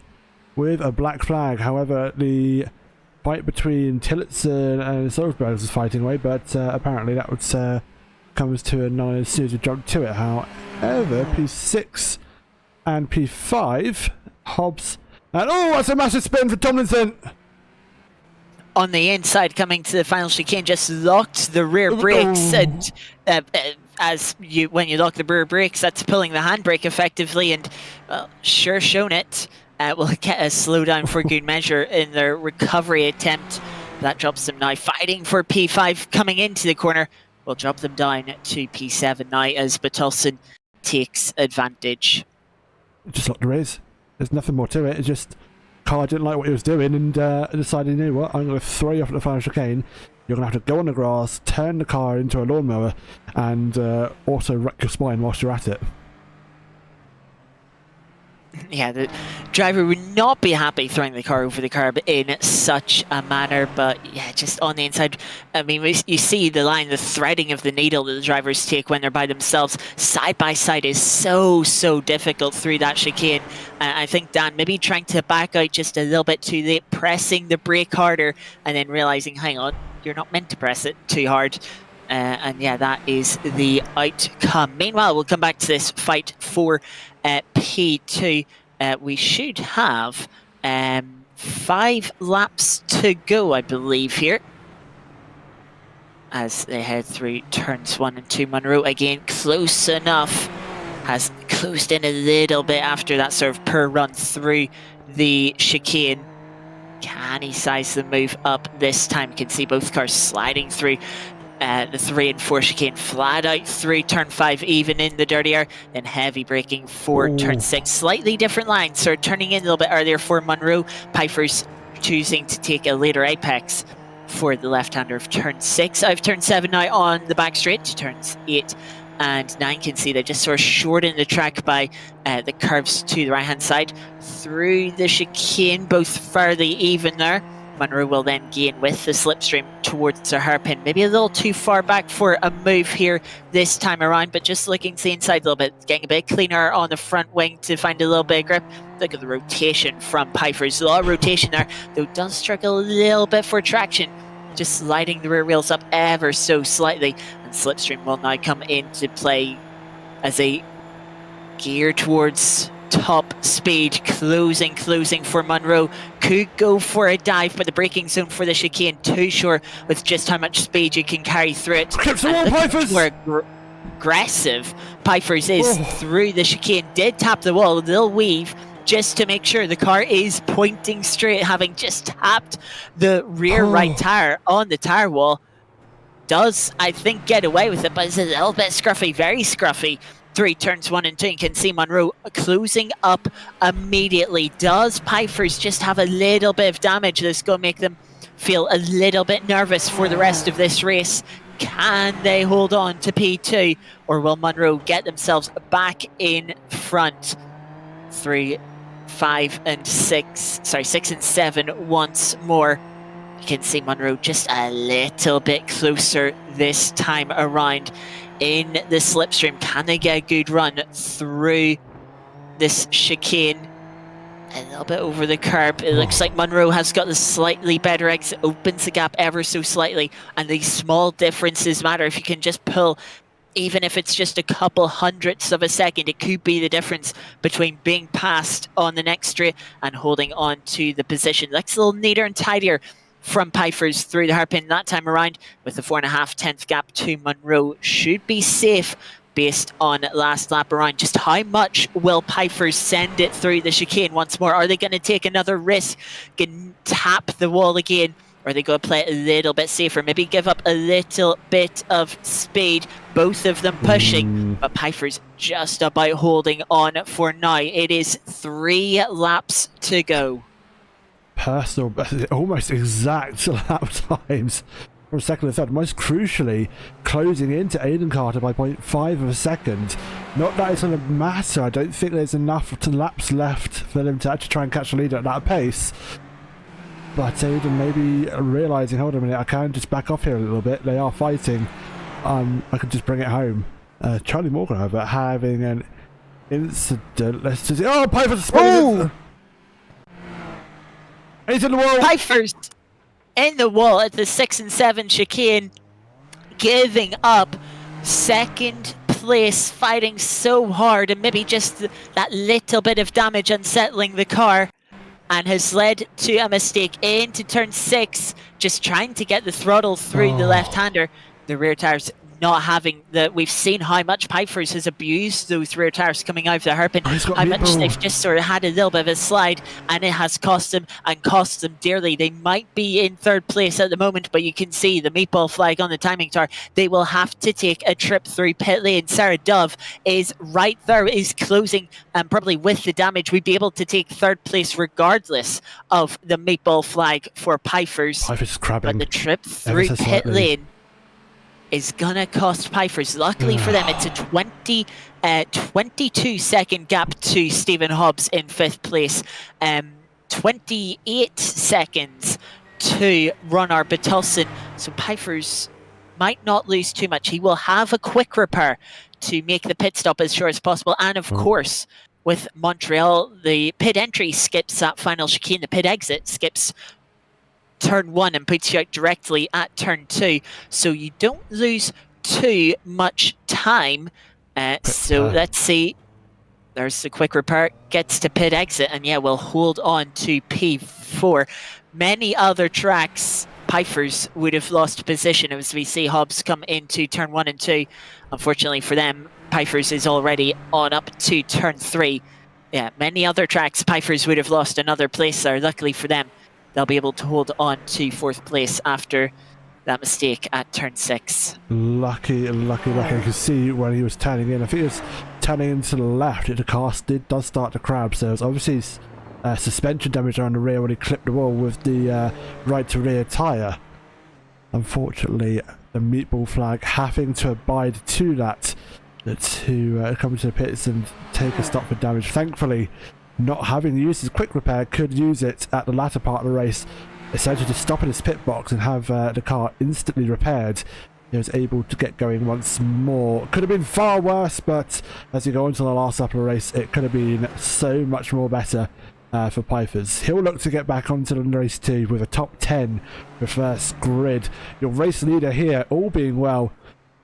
with a black flag. However, the fight between Tillotson and Salzburg was fighting away, but apparently that would comes to a none as soon as we jump to it. However, P6 and P5, Hobbs, and oh, that's a massive spin for Tomlinson! On the inside, coming to the final chicane, just locked the rear brakes, and when you lock the rear brakes, that's pulling the handbrake effectively, and sure shown it. Will get a slowdown for good measure in their recovery attempt. That drops them now fighting for P5 coming into the corner. Will drop them down to P7 now as Bertolson takes advantage. Just like the race. There's nothing more to it. It's just car didn't like what he was doing and decided, you know what, I'm going to throw you off at the final chicane. You're going to have to go on the grass, turn the car into a lawnmower, and also wreck your spine whilst you're at it. Yeah, the driver would not be happy throwing the car over the curb in such a manner, but yeah, just on the inside, I mean, you see the line, the threading of the needle that the drivers take when they're by themselves. Side by side is so difficult through that chicane. I think Dan maybe trying to back out just a little bit too late, pressing the brake harder, and then realizing, hang on, you're not meant to press it too hard. And yeah, that is the outcome. Meanwhile, we'll come back to this fight for P2. We should have 5 laps to go, I believe, here, as they head through turns 1 and 2. Monroe again close enough, has closed in a little bit after that sort of per run through the chicane. Can he size the move up this time? You can see both cars sliding through the 3 and 4 chicane, flat out through turn 5, even in the dirty air, then heavy braking for turn 6. Slightly different lines, so turning in a little bit earlier for Monroe. Pifers choosing to take a later apex for the left-hander of turn 6. Out of turn 7 now on the back straight to turns 8 and 9. Can see they just sort of shorten the track by the curves to the right-hand side. Through the chicane, both fairly even there. Monroe will then gain with the slipstream towards the hairpin. Maybe a little too far back for a move here this time around, but just looking to the inside a little bit, getting a bit cleaner on the front wing to find a little bit of grip. Look at the rotation from Pifers. A lot of rotation there, though does struggle a little bit for traction. Just sliding the rear wheels up ever so slightly, and slipstream will now come into play as they gear towards top speed. Closing for Monroe. Could go for a dive, but the braking zone for the chicane too short with just how much speed you can carry through it. Clips the wall, Pifers! More aggressive Pifers is through the chicane. Did tap the wall, they'll weave just to make sure the car is pointing straight, having just tapped the rear right tire on the tire wall. Does, I think, get away with it, but it's a little bit scruffy, very scruffy. Through turns 1 and 2, you can see Monroe closing up immediately. Does Pifers just have a little bit of damage that's going to make them feel a little bit nervous for the rest of this race? Can they hold on to P2, or will Monroe get themselves back in front? 3, 5, and 6. Sorry, 6 and 7 once more. You can see Monroe just a little bit closer this time around in the slipstream. Can they get a good run through this chicane? A little bit over the curb. It looks like Monroe has got the slightly better exit, opens the gap ever so slightly, and these small differences matter. If you can just pull, even if it's just a couple hundredths of a second, it could be the difference between being passed on the next straight and holding on to the position. Looks a little neater and tidier from Pfeiffer's through the hairpin that time around, with the 4.5 tenth gap to Monroe. Should be safe based on last lap around. Just how much will Pfeiffer send it through the chicane once more? Are they going to take another risk, can tap the wall again, or are they going to play it a little bit safer, maybe give up a little bit of speed? Both of them pushing, but Pfeiffer's just about holding on for now. It is 3 laps to go. Personal best, almost exact lap times from second and third. Most crucially, closing into Aiden Carter by 0.5 of a second. Not that it's going to matter. I don't think there's enough laps left for them to actually try and catch the leader at that pace. But Aiden maybe realising, hold on a minute, I can just back off here a little bit. They are fighting. I could just bring it home. Charlie Morgan, however, having an incident. Let's just... Oh, Piper's spinning! He's in the wall! Pfeiffer's in the wall at the 6 and 7 chicane, giving up second place, fighting so hard, and maybe just that little bit of damage unsettling the car, and has led to a mistake into turn 6, just trying to get the throttle through the left-hander. The rear tires not having the... We've seen how much Pfeiffer's has abused those rear tires coming out of the hairpin, how much they've just sort of had a little bit of a slide, and it has cost them, and cost them dearly. They might be in third place at the moment, but you can see the meatball flag on the timing tower. They will have to take a trip through pit lane. Sarah Dove is right there, is closing, and probably with the damage, we'd be able to take third place regardless of the meatball flag for Pfeiffer's. Pfeiffer's crabbing. But the trip through pit lane is gonna cost Pfeiffer's. Luckily for them, it's a 22 second gap to Stephen Hobbs in 5th place. 28 seconds to Runar Battulson. So Pfeiffer's might not lose too much. He will have a quick repair to make the pit stop as short as possible. And of course, with Montreal, the pit entry skips that final chicane. The pit exit skips turn 1 and puts you out directly at turn 2, so you don't lose too much time. So let's see, there's the quick repair, gets to pit exit, and yeah, we'll hold on to P4. Many other tracks, Pfeiffer's would have lost position as we see Hobbs come into turn 1 and 2. Unfortunately for them, Pfeiffer's is already on up to turn 3. Yeah, many other tracks, Pfeiffer's would have lost another place there. Luckily for them, they'll be able to hold on to 4th place after that mistake at turn 6. Lucky. You can see when he was turning in. I think it was turning into the left. The car does start to crab, so it's obviously suspension damage around the rear when he clipped the wall with the right to rear tyre. Unfortunately, the meatball flag having to abide to that to come to the pits and take a stop for damage. Thankfully, not having used his quick repair, could use it at the latter part of the race, essentially to stop in his pit box and have the car instantly repaired. He was able to get going once more. Could have been far worse, but as you go into the last lap of the race, it could have been so much more better for Pfeiffer's. He'll look to get back onto the race 2 with a top 10 reverse grid. Your race leader here, all being well,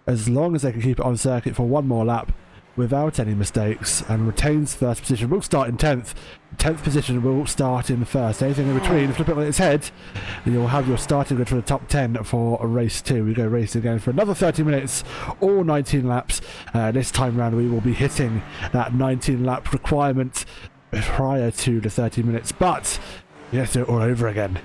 as long as they can keep it on circuit for one more lap without any mistakes, and retains first position, will start in 10th. 10th position will start in first. Anything in between, flip it on its head, and you'll have your starting grid for the top 10 for race 2. We go racing again for another 30 minutes, all 19 laps. This time round we will be hitting that 19 lap requirement prior to the 30 minutes, but we have to do it all over again.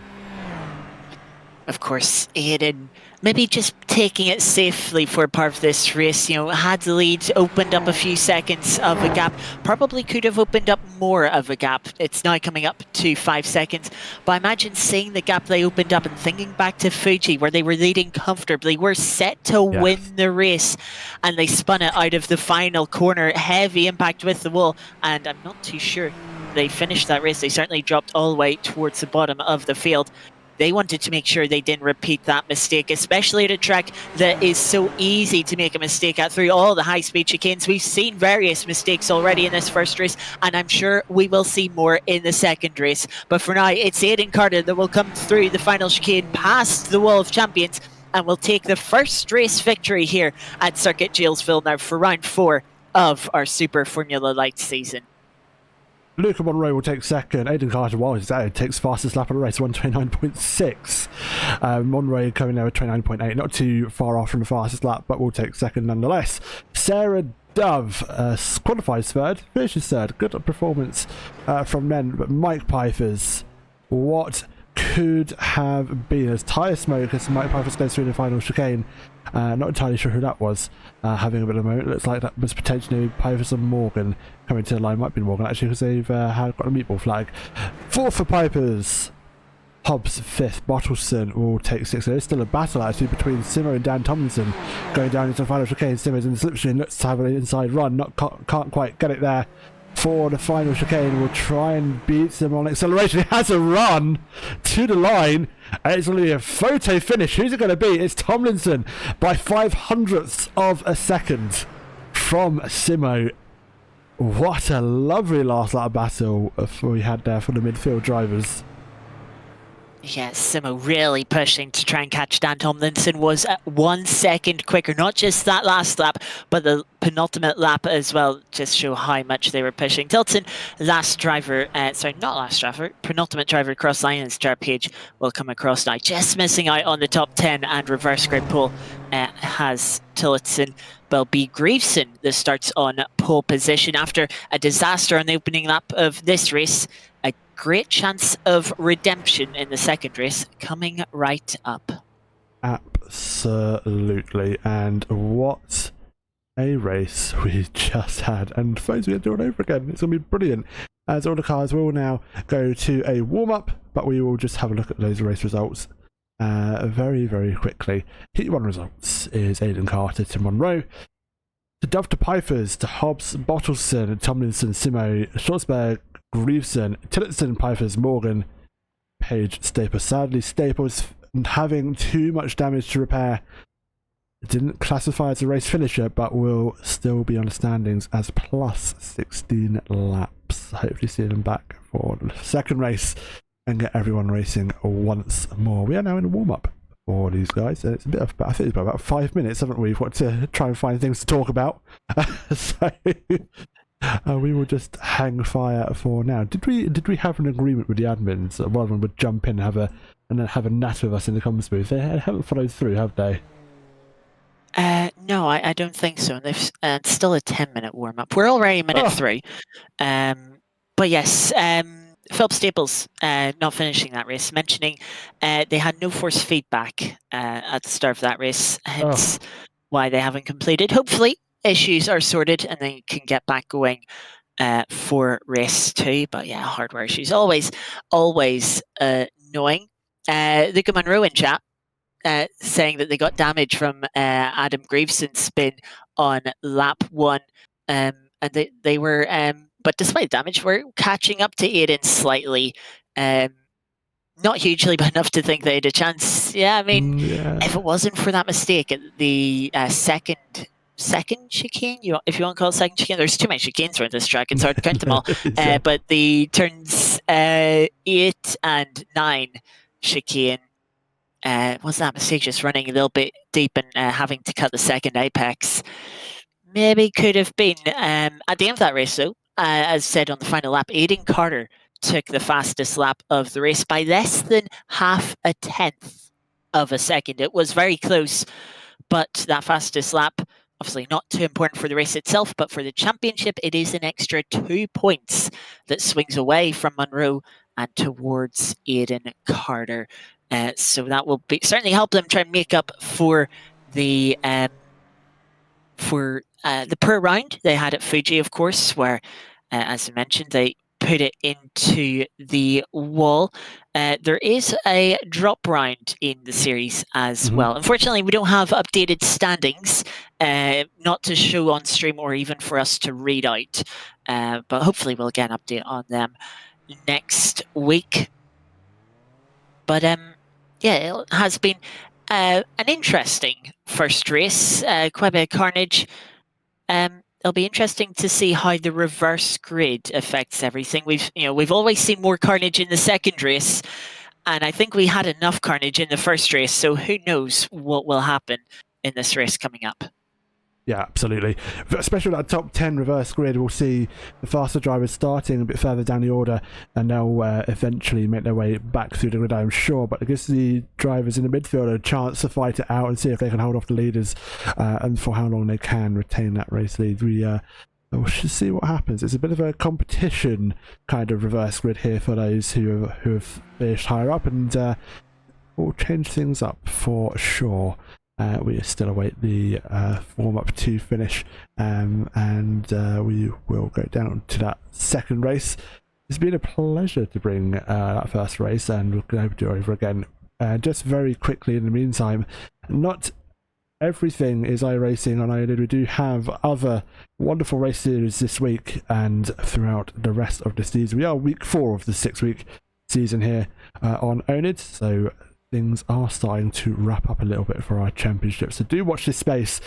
Of course, Aiden maybe just taking it safely for part of this race. Had the lead, opened up a few seconds of a gap, probably could have opened up more of a gap. It's now coming up to 5 seconds. But imagine seeing the gap they opened up and thinking back to Fuji, where they were leading comfortably, were set to win the race, and they spun it out of the final corner. Heavy impact with the wall, and I'm not too sure they finished that race. They certainly dropped all the way towards the bottom of the field. They wanted to make sure they didn't repeat that mistake, especially at a track that is so easy to make a mistake at through all the high-speed chicanes. We've seen various mistakes already in this first race, and I'm sure we will see more in the second race. But for now, it's Aiden Carter that will come through the final chicane past the Wall of Champions and will take the first race victory here at Circuit Jailsville now for round 4 of our Super Formula Light season. Luca Monroe will take second. Aiden Carter, while he's out, takes fastest lap of the race, 129.6. Monroe coming there with 29.8, not too far off from the fastest lap, but will take second nonetheless. Sarah Dove qualifies third, finishes third. Good performance from men, but Mike Pfeiffer's, what could have been as tyre smoke as Mike Pfeiffer goes through the final chicane. Not entirely sure who that was having a bit of a moment. Looks like that was potentially Pipers and Morgan coming to the line. Might be Morgan actually, because they've got a meatball flag. Fourth for Pipers. Hobbs fifth. Bottleson will take sixth. There's still a battle actually between Simo and Dan Tomlinson going down into the final chicane. Simo's in the slipstream, looks to have an inside run. Can't quite get it there for the final chicane. Will try and beat them on acceleration. He has a run to the line, and it's only a photo finish. Who's it going to be? It's Tomlinson by 500ths of a second from Simo. What a lovely last lap battle we had there for the midfield drivers. Yes, Simo really pushing to try and catch Dan Tomlinson. Was 1 second quicker, not just that last lap, but the penultimate lap as well, just show how much they were pushing. Tilton, penultimate driver across line, and start page will come across now. Just missing out on the top 10, and reverse grid pole has Tillotson. Well, B. Greaveson that starts on pole position after a disaster on the opening lap of this race. A great chance of redemption in the second race coming right up. Absolutely, and what a race we just had, and folks, we're going to do it over again. It's going to be brilliant, as all the cars will now go to a warm-up, but we will just have a look at those race results very, very quickly. Heat 1 results is Aiden Carter to Monroe, to Dove to Pfeiffer's, to Hobbs, Bottleson, Tomlinson, Simo, Schwarzberg, Greaveson, Tillotson, Pfeiffer's, Morgan, Page, Staples. Sadly, Staples having too much damage to repair. Didn't classify as a race finisher, but will still be on the standings as plus 16 laps. Hopefully see them back for the second race and get everyone racing once more. We are now in a warm-up for these guys. It's a bit of, I think it's about 5 minutes, haven't we? We've got to try and find things to talk about. So we will just hang fire for now. Did we have an agreement with the admins that one of them would jump in and then have a natter with us in the comms booth? They haven't followed through, have they? No, I don't think so. They've still a 10-minute warm-up. We're already minute 3. But yes, Philip Staples not finishing that race, mentioning they had no force feedback at the start of that race, hence why they haven't completed. Hopefully issues are sorted and they can get back going for race 2. But yeah, hardware issues always annoying. Luca Monroe in chat saying that they got damage from Adam Graveson's spin on lap 1, and they were but despite damage, we're catching up to Aiden slightly. Not hugely, but enough to think they had a chance. Yeah, I mean, if it wasn't for that mistake at the second chicane, if you want to call it second chicane, there's too many chicanes around this track. It's hard to count them all. But the turns 8 and 9 chicane, was that mistake just running a little bit deep and having to cut the second apex? Maybe could have been. At the end of that race, though, as said on the final lap, Aiden Carter took the fastest lap of the race by less than half a tenth of a second. It was very close, but that fastest lap, obviously not too important for the race itself, but for the championship, it is an extra 2 points that swings away from Monroe and towards Aiden Carter. So that will certainly help them try and make up for the per round they had at Fuji, of course, where, as I mentioned, they put it into the wall. There is a drop round in the series as well. Unfortunately, we don't have updated standings, not to show on stream or even for us to read out. But hopefully we'll get an update on them next week. But yeah, it has been an interesting first race. Quite a bit of carnage. It'll be interesting to see how the reverse grid affects everything. We've always seen more carnage in the second race, and I think we had enough carnage in the first race. So who knows what will happen in this race coming up? Yeah, absolutely. Especially that top 10 reverse grid, we'll see the faster drivers starting a bit further down the order, and they'll eventually make their way back through the grid, I'm sure. But it gives the drivers in the midfield a chance to fight it out and see if they can hold off the leaders, and for how long they can retain that race lead. We should see what happens. It's a bit of a competition kind of reverse grid here for those who have finished higher up, and will change things up for sure. We still await the warm-up to finish, and we will go down to that second race. It's been a pleasure to bring that first race, and we're going to do it over again. Just very quickly in the meantime, not everything is iRacing on oNiD. We do have other wonderful races this week and throughout the rest of the season. We are week 4 of the 6-week season here on oNiD, so things are starting to wrap up a little bit for our championship. So do watch this space.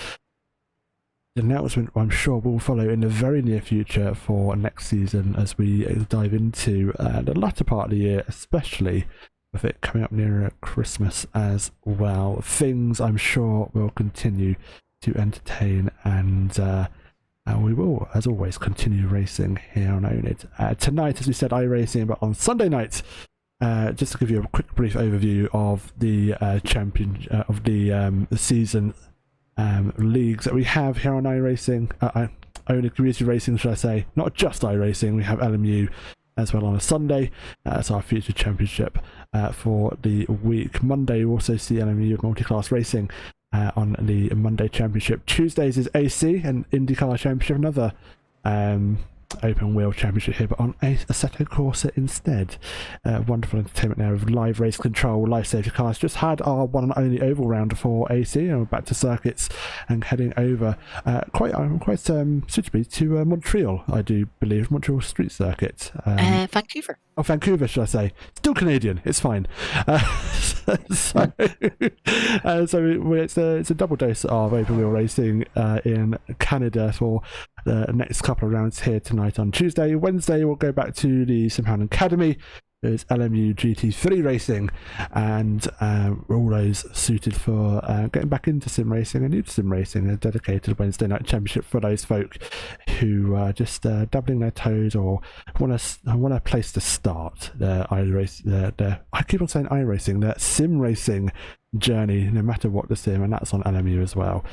The announcement, I'm sure, will follow in the very near future for next season as we dive into the latter part of the year, especially with it coming up nearer Christmas as well. Things, I'm sure, will continue to entertain, and we will, as always, continue racing here on oNiD. Tonight, as we said, iRacing, but on Sunday night, just to give you a quick brief overview of the season leagues that we have here on iRacing, oNiD Community Racing, should I say? Not just iRacing. We have LMU as well on a Sunday. That's our future championship for the week. Monday, we also see LMU multi-class racing on the Monday championship. Tuesdays is AC and IndyCar championship, another open wheel championship here, but on a Assetto Corsa instead. Wonderful entertainment there of live race control, live safety cars. Just had our one and only oval round for AC, and we're back to circuits and heading over quite suitably to Montreal, I do believe, Montreal Street Circuit. Vancouver. Oh, Vancouver, should I say? Still Canadian. It's fine. So it's a double dose of open wheel racing in Canada for the next couple of rounds here tonight on Tuesday. Wednesday, we'll go back to the Hound Academy. There's LMU GT3 racing, and all those suited for getting back into sim racing and new to sim racing. A dedicated Wednesday night championship for those folk who are just dabbling their toes or want a place to start their I keep on saying iRacing, their sim racing journey, no matter what the sim, and that's on LMU as well.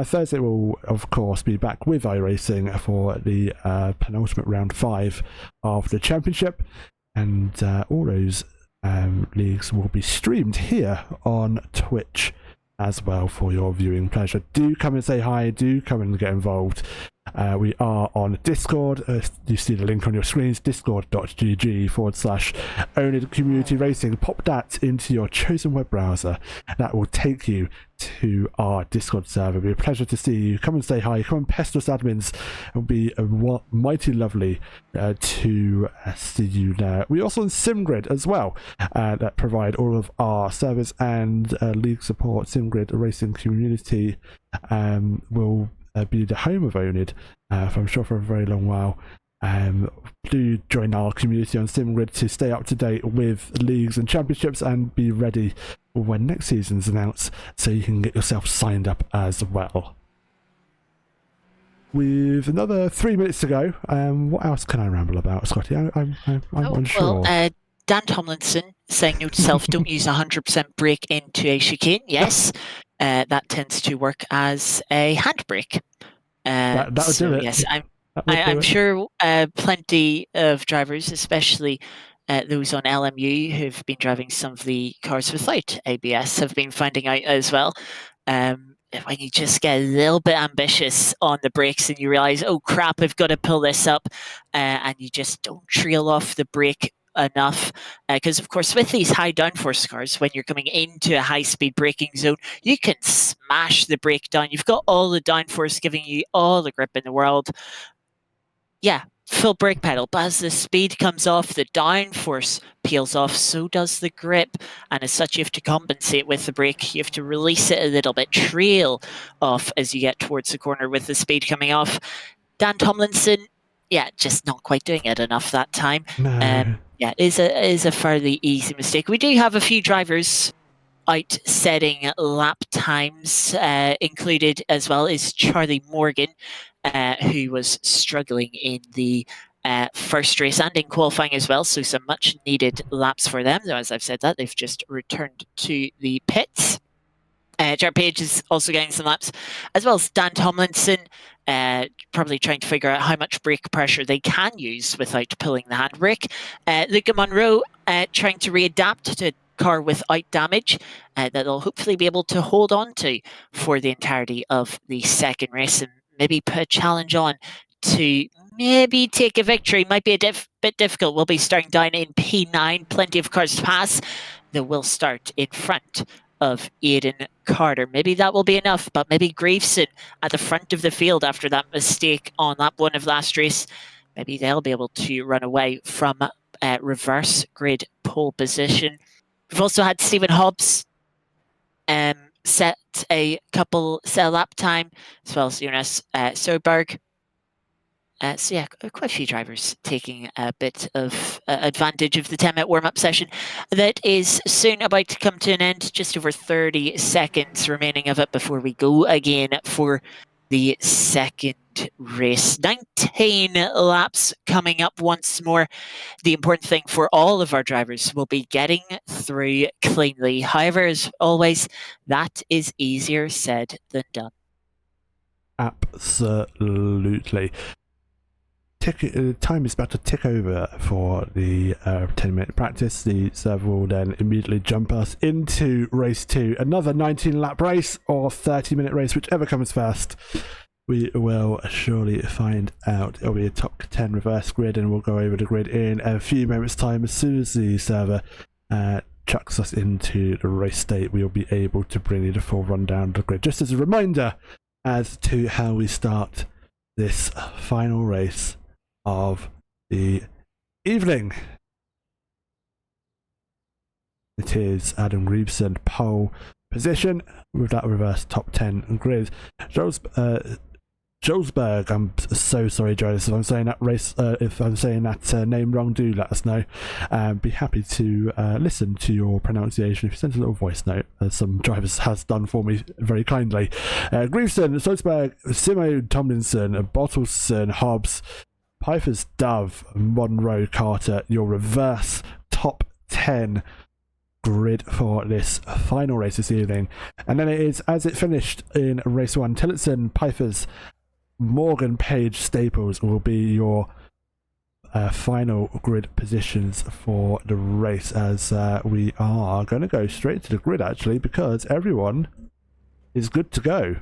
Thursday will of course be back with iRacing for the penultimate round 5 of the championship, and all those leagues will be streamed here on Twitch as well for your viewing pleasure. Do come and say hi, do come and get involved. We are on Discord. You see the link on your screens, discord.gg/oNiD Community Racing. Pop that into your chosen web browser. That will take you to our Discord server. It'll be a pleasure to see you. Come and say hi. Come and pest us admins. It'll be mighty lovely to see you there. We also on SimGrid as well, that provide all of our servers and league support. SimGrid Racing Community will be the home of oNiD, I'm sure for a very long while. Do join our community on SimGrid to stay up to date with leagues and championships and be ready when next season's announced, so you can get yourself signed up as well. With another 3 minutes to go, what else can I ramble about, Scotty? I'm unsure. Well, Dan Tomlinson saying note to self, don't use 100% brake into a chicane. Yes, that tends to work as a handbrake. That would do it. Yes, I'm sure plenty of drivers, especially those on LMU who've been driving some of the cars without ABS have been finding out as well. When you just get a little bit ambitious on the brakes and you realize, oh crap, I've got to pull this up, and you just don't trail off the brake enough. Because, of course, with these high downforce cars, when you're coming into a high speed braking zone, you can smash the brake down. You've got all the downforce giving you all the grip in the world. Yeah, full brake pedal, but as the speed comes off, the downforce peels off, so does the grip, and as such you have to compensate with the brake. You have to release it a little bit, trail off as you get towards the corner with the speed coming off. Dan Tomlinson, yeah, just not quite doing it enough that time. No. Yeah, it is a fairly easy mistake. We do have a few drivers out setting lap times. Included as well is Charlie Morgan, who was struggling in the first race and in qualifying as well. So some much needed laps for them. Though, as I've said that, they've just returned to the pits. Jared Page is also getting some laps, as well as Dan Tomlinson, probably trying to figure out how much brake pressure they can use without pulling the handbrake. Luca Monroe trying to readapt to a car without damage that they'll hopefully be able to hold on to for the entirety of the second race and maybe put a challenge on to maybe take a victory. Might be a bit difficult. We'll be starting down in P9, plenty of cars to pass. They will start in front of Aidan Carter. Maybe that will be enough, but maybe Graveson at the front of the field after that mistake on lap 1 of last race, maybe they'll be able to run away from reverse grid pole position. We've also had Stephen Hobbs set a lap time, as well as Jonas Soberg. So yeah, quite a few drivers taking a bit of advantage of the 10-minute warm-up session. That is soon about to come to an end, just over 30 seconds remaining of it before we go again for the second race. 19 laps coming up once more. The important thing for all of our drivers will be getting through cleanly. However, as always, that is easier said than done. Absolutely. Time is about to tick over for the 10-minute practice. The server will then immediately jump us into race 2. Another 19-lap race or 30-minute race, whichever comes first. We will surely find out. It'll be a top 10 reverse grid, and we'll go over the grid in a few moments' time. As soon as the server chucks us into the race state, we'll be able to bring you the full rundown of the grid. Just as a reminder as to how we start this final race of the evening. It is Adam Greveson pole position with that reverse top 10 grid. Jolsberg, I'm so sorry, Jonas, if I'm saying that name wrong, do let us know. Be happy to listen to your pronunciation if you send a little voice note, as some drivers has done for me very kindly. Greveson, Stolzberg, Simo, Tomlinson, Bottleson, Hobbs, Piper's Dove, Monroe, Carter, your reverse top 10 grid for this final race this evening. And then it is, as it finished in race 1, Tillotson, Pipers, Morgan, Page, Staples will be your final grid positions for the race, as we are going to go straight to the grid actually, because everyone is good to go.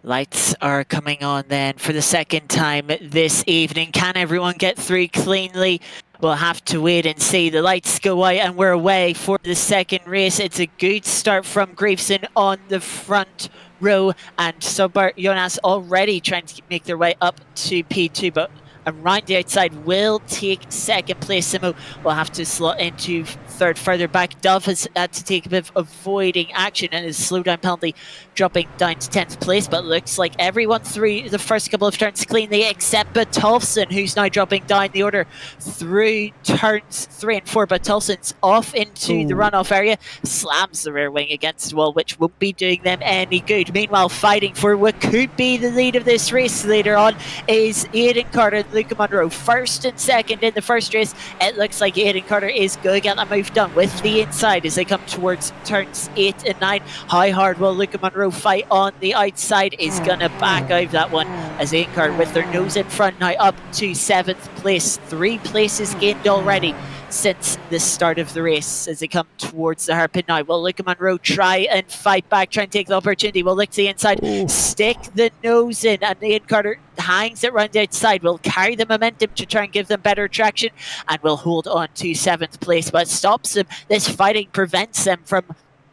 Lights are coming on then for the second time this evening. Can everyone get through cleanly? We'll have to wait and see. The lights go out and we're away for the second race. It's a good start from Greveson on the front row, and Sober Jonas already trying to make their way up to P2, but around the outside will take second place. Simo will have to slot into third further back. Dove has had to take a bit of avoiding action and his slowdown penalty dropping down to 10th place, but looks like everyone through the first couple of turns cleanly except Bertolfsson, who's now dropping down the order through turns 3 and 4. Bertolfsson's off into the runoff area, slams the rear wing against the wall, which won't be doing them any good. Meanwhile, fighting for what could be the lead of this race later on is Aidan Carter and Luca Monroe. First and second in the first race. It looks like Aidan Carter is going to get that move done with the inside as they come towards turns 8 and 9. How hard will Luca Monroe fight on the outside? Is going to back out that one. as Ian Carter with their nose in front now up to 7th place. 3 places gained already since the start of the race as they come towards the hairpin now. Will Luca Monroe try and fight back, try and take the opportunity? Will look to the inside, stick the nose in, and Ian Carter hangs it round the outside. Will carry the momentum to try and give them better traction and will hold on to 7th place, but stops them. This fighting prevents them from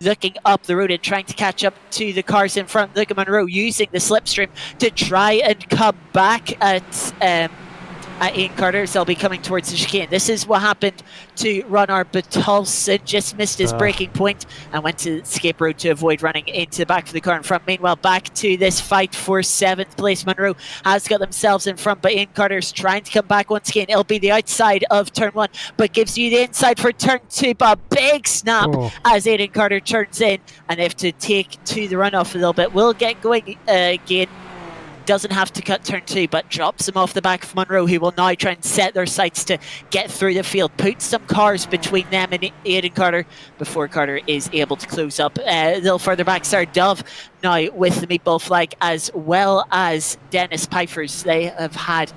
looking up the road and trying to catch up to the cars in front. Luca Monroe using the slipstream to try and come back at Ian Carter, so they'll be coming towards the chicane. This is what happened to Runar Bertolson. Just missed his braking point and went to escape road to avoid running into the back of the car in front. Meanwhile, back to this fight for 7th place. Monroe has got themselves in front, but Ian Carter's trying to come back once again. It'll be the outside of turn 1, but gives you the inside for turn 2. But a big snap as Ian Carter turns in, and they have to take to the runoff a little bit. Will get going again. Doesn't have to cut turn 2, but drops them off the back of Monroe, who will now try and set their sights to get through the field. Put some cars between them and Aidan Carter before Carter is able to close up. A little further back, Sarah Dove now with the meatball flag, as well as Dennis Pfeiffers. They have had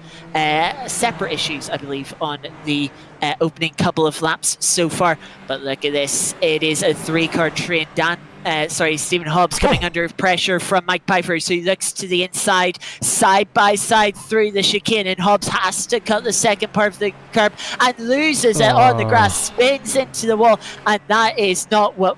separate issues, I believe, on the opening couple of laps so far. But look at this. It is a 3-car train. Stephen Hobbs coming under pressure from Mike Pfeiffers, who looks to the inside, side by side through the chicane, and Hobbs has to cut the second part of the curb and loses it on the grass, spins into the wall, and that is not what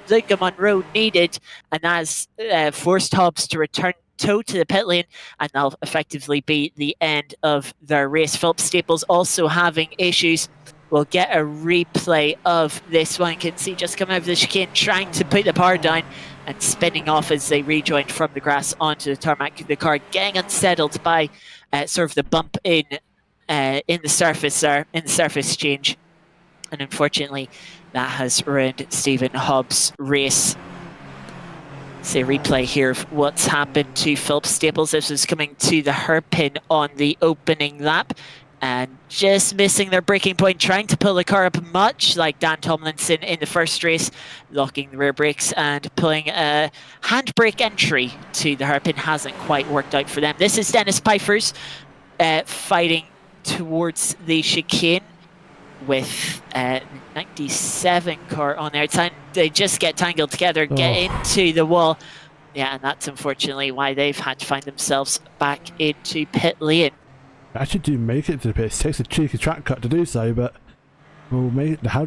Luca Monroe needed, and that has forced Hobbs to return toe to the pit lane, and that'll effectively be the end of their race. Philip Staples also having issues. We'll get a replay of this one. You can see just coming over the chicane, trying to put the power down and spinning off as they rejoined from the grass onto the tarmac. The car getting unsettled by sort of the bump in the surface there, in the surface change. And unfortunately, that has ruined Stephen Hobbs' race. See a replay here of what's happened to Philip Staples. This was coming to the hairpin on the opening lap, and just missing their braking point, trying to pull the car up much like Dan Tomlinson in the first race, locking the rear brakes and pulling a handbrake entry to the hairpin. Hasn't quite worked out for them. This is Dennis Pfeiffers fighting towards the chicane with 97 car on their outside. They just get tangled together, get into the wall. Yeah, and that's unfortunately why they've had to find themselves back into pit lane. Actually do make it to the pit. It takes a cheeky track cut to do so, but Hound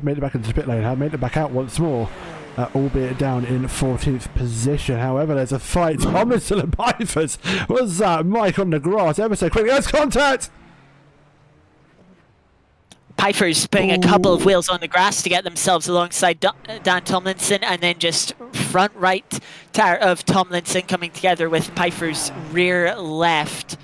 made it back into the pit lane. Hound made it back out once more, albeit down in 14th position. However, there's a fight. Tomlinson and Pfeiffers. Was that Mike on the grass ever so quickly? There's contact! Pfeiffers putting a couple of wheels on the grass to get themselves alongside Dan Tomlinson, and then just front right tire of Tomlinson coming together with Pfeiffers' rear left.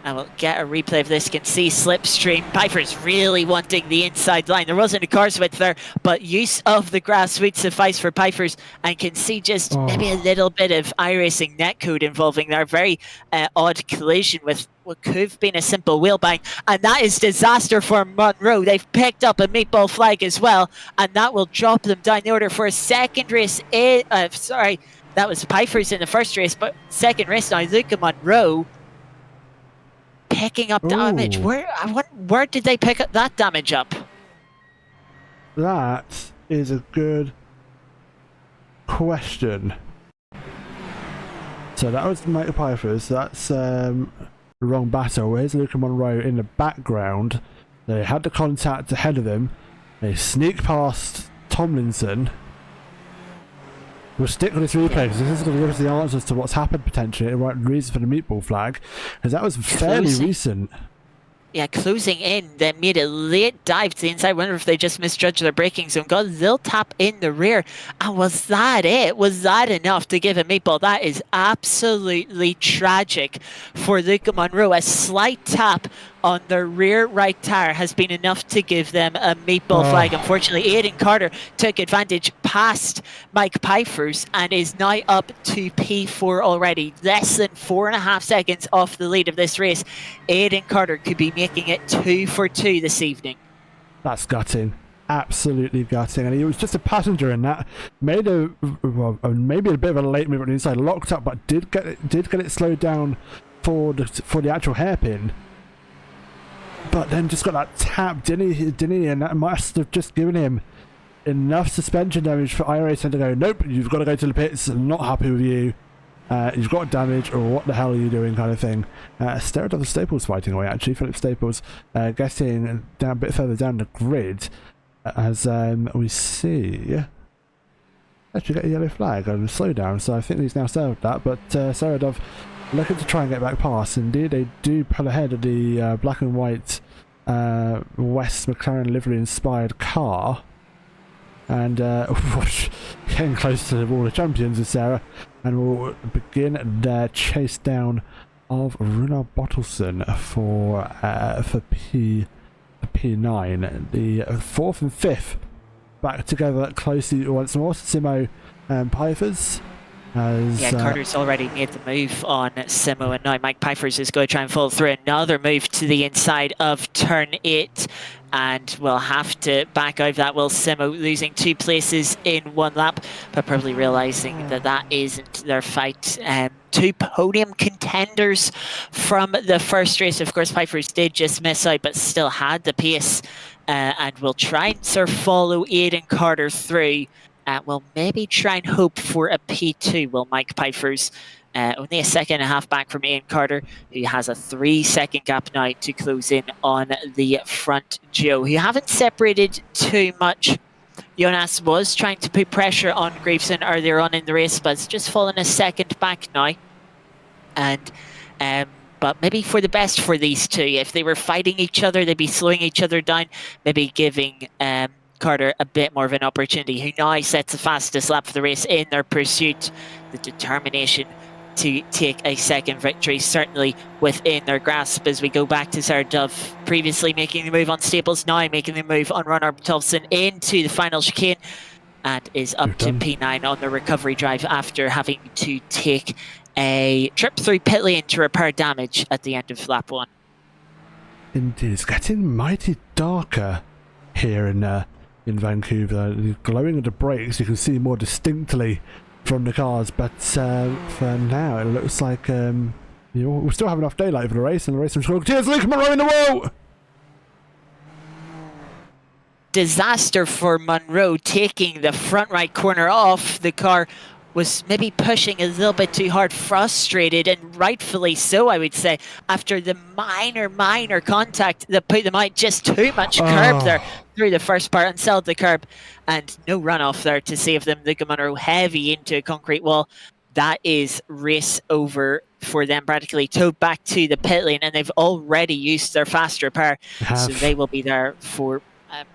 And we'll get a replay of this. You can see slipstream. Pfeiffers really wanting the inside line. There wasn't a car's width there, but use of the grass would suffice for Pfeiffers. And can see just maybe a little bit of iRacing netcode involving their very odd collision with what could have been a simple wheel bang. And that is disaster for Monroe. They've picked up a meatball flag as well, and that will drop them down the order for a second race. Sorry, that was Pfeiffers in the first race, but second race now, Luca Monroe picking up damage. Where did they pick up that damage up? That is a good question. So that was Mike Pfeiffers. That's the wrong battle. Where's Luca Monroe in the background? They had the contact ahead of them. They sneak past Tomlinson. We'll stick with this replay because this is going to give us the answers to what's happened potentially, the right reason for the meatball flag, because that was fairly recent. Yeah, closing in. They made a late dive to the inside. I wonder if they just misjudged their braking zone. Got a little tap in the rear. And was that it? Was that enough to give a meatball? That is absolutely tragic for Luca Monroe. A slight tap on their rear right tire has been enough to give them a meatball flag. Unfortunately, Aidan Carter took advantage past Mike Pfeiffers and is now up to P4 already. Less than 4.5 seconds off the lead of this race. Aidan Carter could be making it 2 for 2 this evening. That's gutting. Absolutely gutting. And he was just a passenger in that. Made maybe a bit of a late move on the inside, locked up, but did get it slowed down for the actual hairpin. But then just got that tap, didn't he? And that must have just given him enough suspension damage for iRacing to go, nope, you've got to go to the pits, I'm not happy with you. You've got damage, or what the hell are you doing, kind of thing. Stare of Staples fighting away, actually. Philip Staples getting down a bit further down the grid, as we see. Actually get a yellow flag and a slowdown, so I think he's now served that. But Saradov looking to try and get back past. Indeed, they do pull ahead of the black and white West McLaren livery-inspired car. And getting close to the Wall of Champions with Sarah, and we'll begin their chase down of Runar Bottleson for P9. The 4th and 5th back together closely once more. Simo and Pfeiffer's. Carter's already made the move on Simo, and now Mike Pfeiffer's is going to try and follow through. Another move to the inside of turn 8, and we'll have to back out of that. Will Simo losing 2 places in 1 lap, but probably realising that that isn't their fight. 2 podium contenders from the first race. Of course, Pfeiffer's did just miss out, but still had the pace, and will try and sort of follow Aidan Carter through. We'll maybe try and hope for a P2, will Mike Pfeiffer's. Only a 1.5 seconds back from Ian Carter, who has a 3-second gap now to close in on the front duo, who haven't separated too much. Jonas was trying to put pressure on Graveson earlier on in the race, but it's just fallen a 1 second back now. And but maybe for the best for these two. If they were fighting each other, they'd be slowing each other down, maybe giving Carter a bit more of an opportunity, who now sets the fastest lap of the race in their pursuit. The determination to take a second victory certainly within their grasp, as we go back to Sarah Dove previously making the move on Staples, now making the move on Runar Bottleson into the final chicane, and is up to P9 on the recovery drive after having to take a trip through pit lane to repair damage at the end of lap 1. Indeed, it's getting mighty darker here in Vancouver. The glowing of the brakes you can see more distinctly from the cars, but for now it looks like we'll still have enough daylight for the race, and the race will cheers Luke Monroe in the wall. Disaster for Monroe, taking the front right corner off. The car was maybe pushing a little bit too hard, frustrated, and rightfully so, I would say, after the minor contact that put them out. Just too much curb there through the first part, and settled the curb, and no runoff there to save them. Luke Monroe heavy into a concrete wall. That is race over for them, practically towed back to the pit lane, and they've already used their fast repair, so they will be there for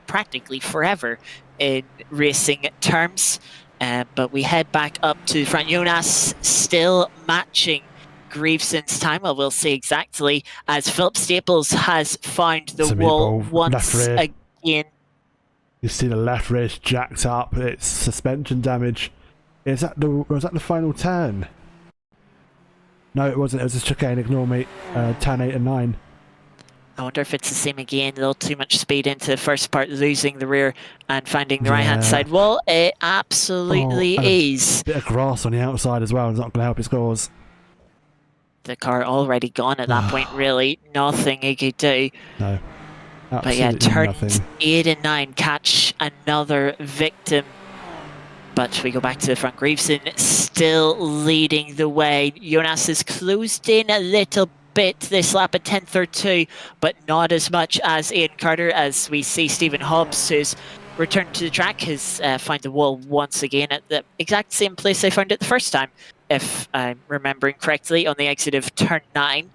practically forever in racing terms. But we head back up to the front. Jonas still matching Graveson's time. Well, we'll see exactly, as Philip Staples has found the wall once again. You see the left rear jacked up. It's suspension damage. Was that the final turn? No, it wasn't. It was a chicane. Ignore me. Turn 8 and 9. I wonder if it's the same again. A little too much speed into the first part, losing the rear and finding the right-hand side wall. It absolutely is. A bit of grass on the outside as well. It's not going to help his scores. The car already gone at that point, really. Nothing he could do. No. But yeah, turns 8 and 9 catch another victim. But we go back to the front. Graveson still leading the way. Jonas has closed in a little bit this lap at 10.32, but not as much as Ian Carter, as we see Stephen Hobbs, who's returned to the track, has found the wall once again at the exact same place they found it the first time, if I'm remembering correctly, on the exit of turn 9.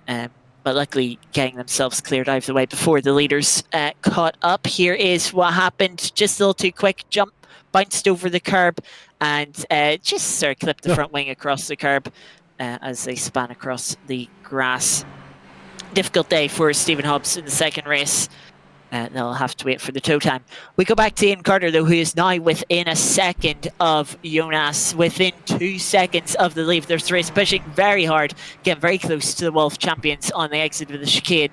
But luckily getting themselves cleared out of the way before the leaders caught up. Here is what happened. Just a little too quick jump, bounced over the curb, and just sort of clipped the front wing across the curb as they span across the grass. Difficult day for Stephen Hobbs in the second race. They'll have to wait for the tow time. We go back to Ian Carter, though, who is now within a second of Jonas, within 2 seconds of the lead. There's the race pushing very hard, getting very close to the Wolf champions on the exit of the chicane.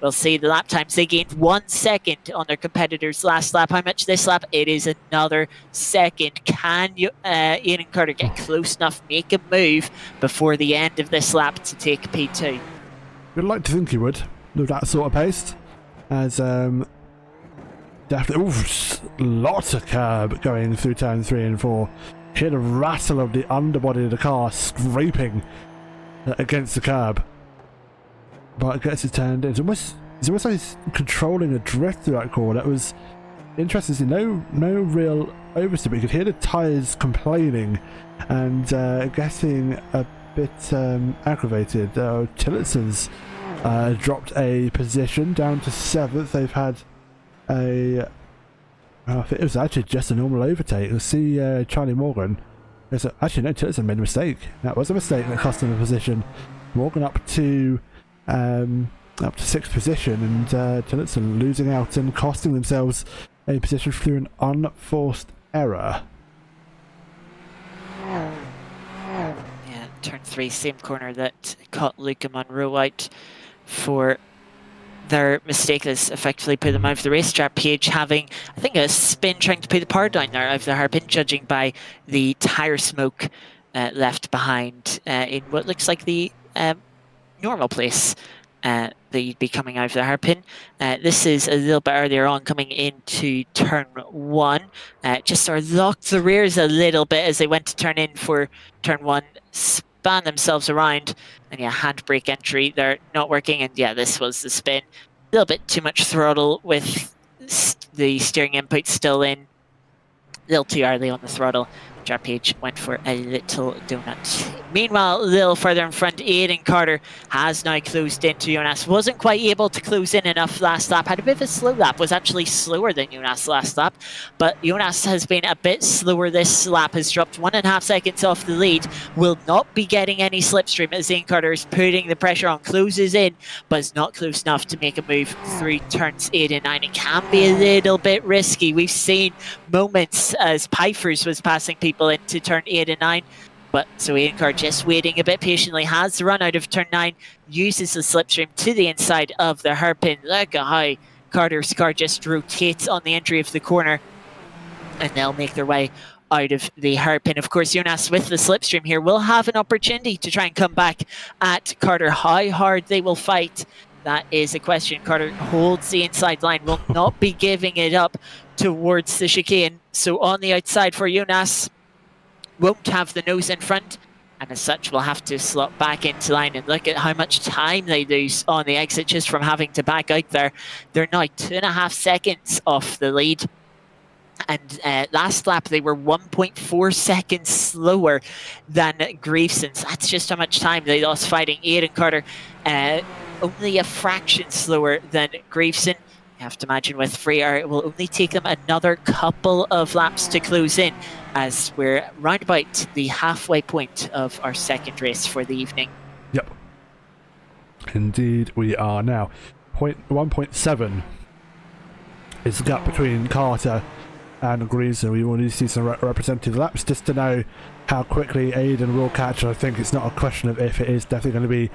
We'll see the lap times. They gained 1 second on their competitors last lap. How much this lap? It is another second. Can you, Ian and Carter get close enough, make a move before the end of this lap to take P2? We'd like to think he would, with that sort of pace. As definitely, lots of curb going through turn 3 and 4. Hear the rattle of the underbody of the car scraping against the curb. But it gets it turned in. It's almost like he's controlling a drift through that corner. It was interesting to see no real oversteer, but you could hear the tyres complaining and getting a bit aggravated. Tillerton's dropped a position down to 7th. They've had I think it was actually just a normal overtake. You'll see Charlie Morgan. Actually, no, Tillerton made a mistake. That was a mistake that cost him a position. Morgan up to 6th position, and Tillerton losing out and costing themselves a position through an unforced error. Yeah, turn 3, same corner that caught Luca Monroe out for their mistake that's effectively put them out of the racetrack. Page having, I think, a spin trying to put the power down there out of the hairpin, judging by the tyre smoke left behind in what looks like the normal place that you'd be coming out of the hairpin. This is a little bit earlier on, coming into turn 1. Just sort of locked the rears a little bit as they went to turn in for turn 1, span themselves around, and yeah, handbrake entry, they're not working, and yeah, this was the spin. A little bit too much throttle with the steering input still in, a little too early on the throttle. Page went for a little donut. Meanwhile, a little further in front, Aidan Carter has now closed into Jonas. Wasn't quite able to close in enough last lap. Had a bit of a slow lap. Was actually slower than Jonas last lap. But Jonas has been a bit slower this lap. Has dropped 1.5 seconds off the lead. Will not be getting any slipstream as Aidan Carter is putting the pressure on. Closes in, but is not close enough to make a move through turns 8 and 9. It can be a little bit risky. We've seen moments as Pfeiffer's was passing people into turn 8 and 9, but so Ian Carr just waiting a bit patiently, has the run out of turn 9, uses the slipstream to the inside of the hairpin. Look at how Carter's car just rotates on the entry of the corner, and they'll make their way out of the hairpin. Of course, Jonas with the slipstream here will have an opportunity to try and come back at Carter. How hard they will fight, that is a question. Carter holds the inside line, will not be giving it up towards the chicane. So on the outside for Jonas, won't have the nose in front, and as such will have to slot back into line. And look at how much time they lose on the exit just from having to back out there. They're now 2.5 seconds off the lead. And last lap they were 1.4 seconds slower than Graveson's. That's just how much time they lost fighting. Aidan Carter only a fraction slower than Graveson. You have to imagine with free air, it will only take them another couple of laps to close in, as we're round about the halfway point of our second race for the evening. Yep. Indeed, we are now. 1.7 is the gap between Carter and Greason. We will need to see some representative laps just to know how quickly Aidan will catch. I think it's not a question of if, it is definitely going to be.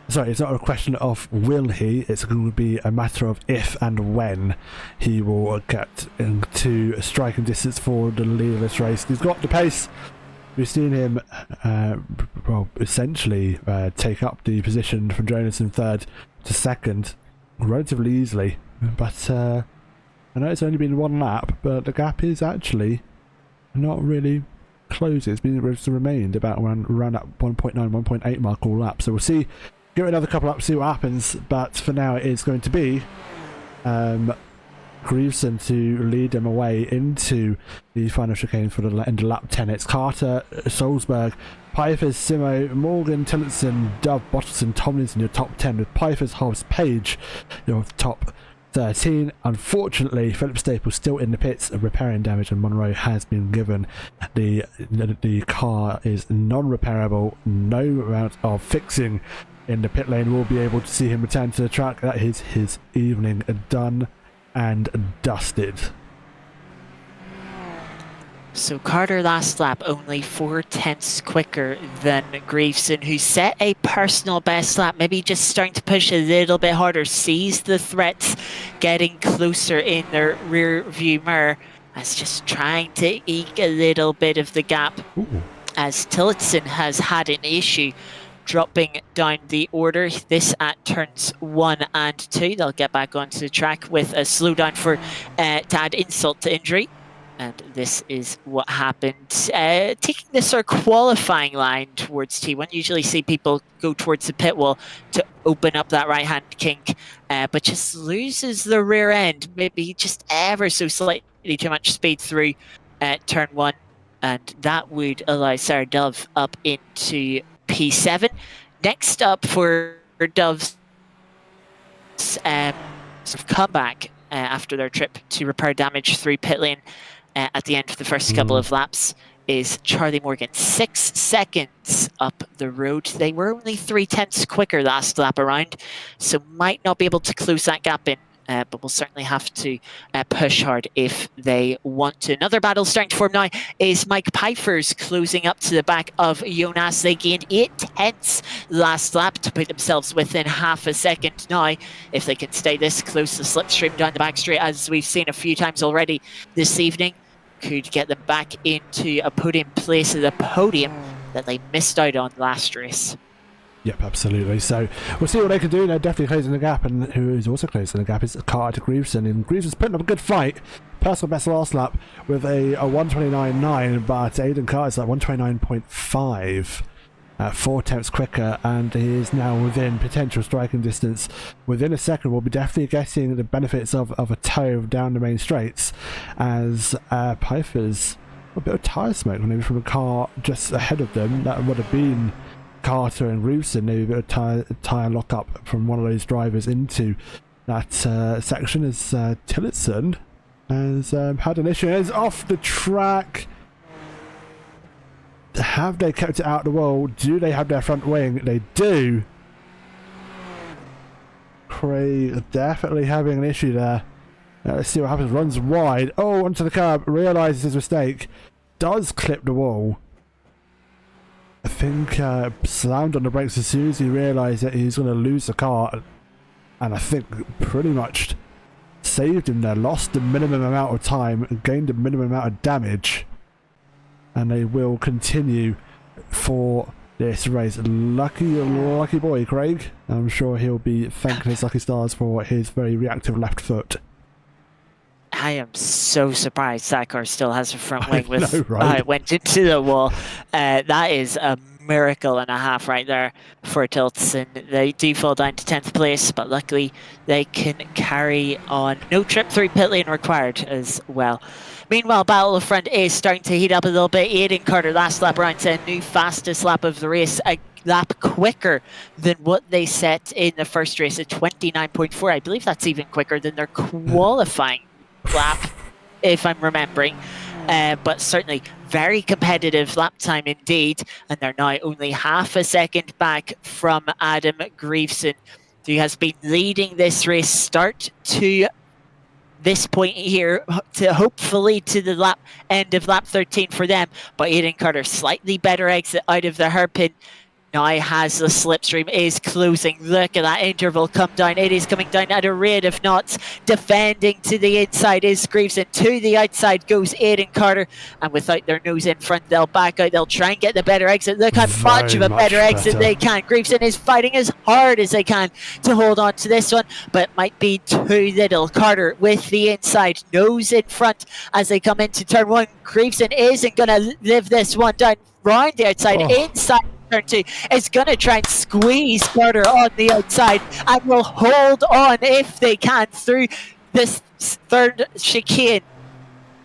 Sorry, it's not a question of will he, it's going to be a matter of if and when he will get into striking distance for the lead of this race. He's got the pace. We've seen him essentially take up the position from Jonas in 3rd to 2nd relatively easily. But I know it's only been 1 lap, but the gap is actually not really closing. It's remained about around that 1.9, 1.8 mark all lap. So we'll see. Give it another couple up, see what happens, but for now it is going to be Greason to lead them away into the final chicane for the end of lap 10. It's Carter, Solzberg, Pfeiffer's, Simo, Morgan, Tillotson, Dove, Bottleson, Tomlinson, your top 10, with Pfeiffer's, Hobbs, Page, your top 13. Unfortunately, Philip Staples still in the pits, repairing damage, and Monroe has been given. The car is non-repairable, no amount of fixing in the pit lane will be able to see him return to the track. That is his evening done and dusted. So Carter last lap only 4/10 quicker than Graveson, who set a personal best lap, maybe just starting to push a little bit harder, sees the threats getting closer in their rear view mirror, as just trying to eke a little bit of the gap. Ooh. As Tillotson has had an issue dropping down the order. This at turns 1 and 2. They'll get back onto the track with a slowdown to add insult to injury. And this is what happened. Taking the sort of qualifying line towards T1. Usually see people go towards the pit wall to open up that right-hand kink, but just loses the rear end. Maybe just ever so slightly too much speed through turn 1. And that would allow Sarah Dove up into P7. Next up for Dove's sort of comeback after their trip to repair damage through pit lane at the end of the first couple of laps is Charlie Morgan. 6 seconds up the road. They were only 3/10 quicker last lap around, so might not be able to close that gap in. But we'll certainly have to push hard if they want to. Another battle starting to form now is Mike Pfeiffer's closing up to the back of Jonas. They gained 8/10 last lap to put themselves within half a second now. If they can stay this close, the slipstream down the back straight, as we've seen a few times already this evening, could get them back into a podium place at the podium that they missed out on last race. Yep, absolutely. So we'll see what they can do. They're definitely closing the gap, and who is also closing the gap is Carter to Greaveson. And Greaveson's putting up a good fight. Personal best last lap with a 1:29.9, but Aidan Carter's at 1:29.5. 4/10 quicker, and he is now within potential striking distance. Within a second, we'll be definitely getting the benefits of a tow down the main straights, as Pfeiffer's a bit of tyre smoke, maybe from a car just ahead of them. That would have been Carter and Greaveson, maybe a bit of tyre lock-up from one of those drivers into that section, as Tillotson has had an issue and is off the track. Have they kept it out of the wall? Do they have their front wing? They do. Craig definitely having an issue there. Let's see what happens. Runs wide. Oh, onto the curb. Realises his mistake. Does clip the wall. I think slammed on the brakes as soon as he realised that he's going to lose the car. And I think pretty much saved him there. Lost the minimum amount of time and gained the minimum amount of damage. And they will continue for this race. Lucky boy, Craig. I'm sure he'll be thanking his lucky stars for his very reactive left foot. I am so surprised that car still has a front wing with know, right? it went into the wall. That is a miracle and a half right there for Tillotson. They do fall down to 10th place, but luckily they can carry on. No trip through pit lane required as well. Meanwhile, battle of front is starting to heat up a little bit. Aidan Carter last lap around to a new fastest lap of the race, a lap quicker than what they set in the first race at 29.4. I believe that's even quicker than their qualifying lap, if I'm remembering. But certainly very competitive lap time indeed, and they're now only half a second back from Adam Greaveson, who has been leading this race start to this point here, to hopefully to the end of lap 13 for them. But Aidan Carter, slightly better exit out of the hairpin. Now has the slipstream, is closing. Look at that interval come down. It is coming down at a rate of knots. Defending to the inside is Greaveson. To the outside goes Aidan Carter. And without their nose in front, they'll back out. They'll try and get the better exit. Look how much of a better exit they can. Greaveson is fighting as hard as they can to hold on to this one, but might be too little. Carter with the inside, nose in front as they come into turn 1. Greaveson isn't going to live this one down. Round the outside, inside turn 2 is going to try and squeeze Carter on the outside and will hold on if they can through this third chicane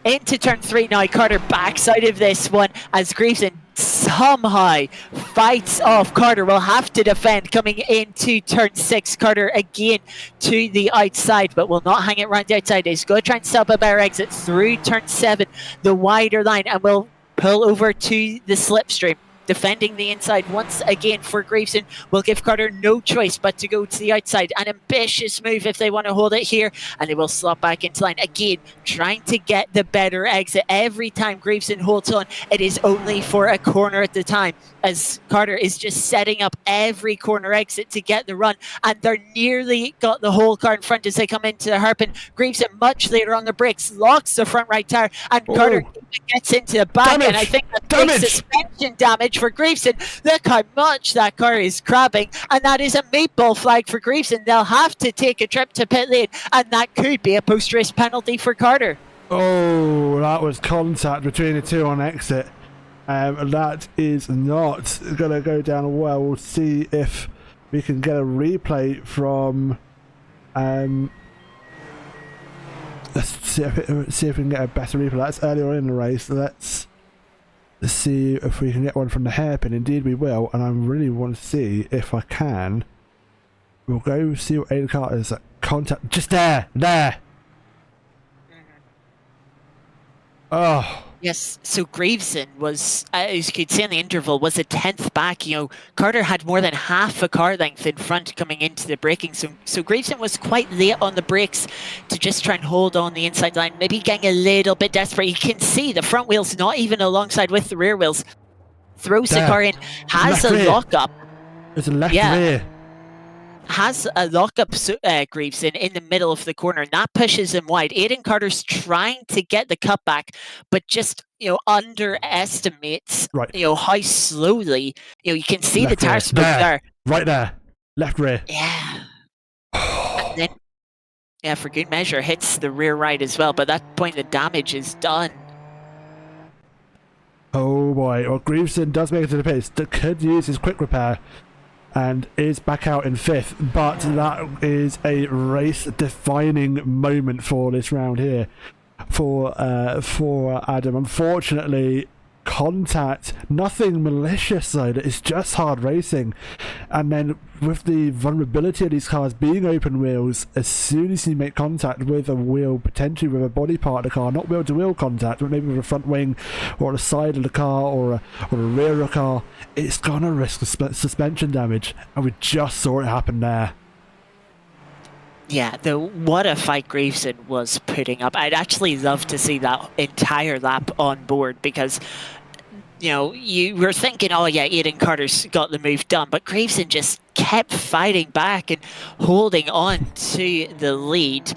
into turn 3. Now Carter backs out of this one as Greaveson somehow fights off. Carter will have to defend coming into turn 6. Carter again to the outside, but will not hang it round the outside. He's going to try and set up a better exit through turn 7, the wider line, and will pull over to the slipstream. defending the inside once again for Graveson will give Carter no choice but to go to the outside. An ambitious move if they want to hold it here, and they will slot back into line again, trying to get the better exit. Every time Graveson holds on, it is only for a corner at the time, as Carter is just setting up every corner exit to get the run, and they're nearly got the whole car in front as they come into the hairpin. Graveson much later on the brakes locks the front right tire, and Carter gets into the back, and I think that big suspension damage for Graveson. Look how much that car is crabbing, and that is a meatball flag for Graveson. They'll have to take a trip to pit lane, and that could be a post-race penalty for Carter. Oh, that was contact between the two on exit. That is not going to go down well. We'll see if we can get a replay from... let's see if we can get a better replay. That's earlier in the race. Let's see if we can get one from the hairpin. Indeed we will, and I really want to see if I can. We'll go see what Aiden Carter's contact. Just there! Oh. Yes, so Graveson was, as you could see in the interval, was a 10th back. Carter had more than half a car length in front coming into the braking. So Graveson was quite late on the brakes to just try and hold on the inside line, maybe getting a little bit desperate. You can see the front wheels not even alongside with the rear wheels. Throws the car in, has a lockup. There's a left rear. Has a lockup Graveson in the middle of the corner, and that pushes him wide. Aiden Carter's trying to get the cutback, but just underestimates how slowly you can see left the tire smoke there. Right there, left rear. Yeah. And then, for good measure, hits the rear right as well. But at that point, the damage is done. Oh boy! Well, Graveson does make it to the pits. Could use his quick repair. And is back out in 5th, but that is a race-defining moment for this round here for Adam. Unfortunately, contact, nothing malicious though, it's just hard racing. And then with the vulnerability of these cars being open wheels, as soon as you make contact with a wheel, potentially with a body part of the car, not wheel-to-wheel contact, but maybe with a front wing or the side of the car or a rear of the car, it's gonna risk suspension damage, and we just saw it happen there. Yeah, what a fight Graveson was putting up. I'd actually love to see that entire lap on board, because you were thinking, oh yeah, Aiden Carter's got the move done, but Graveson just kept fighting back and holding on to the lead.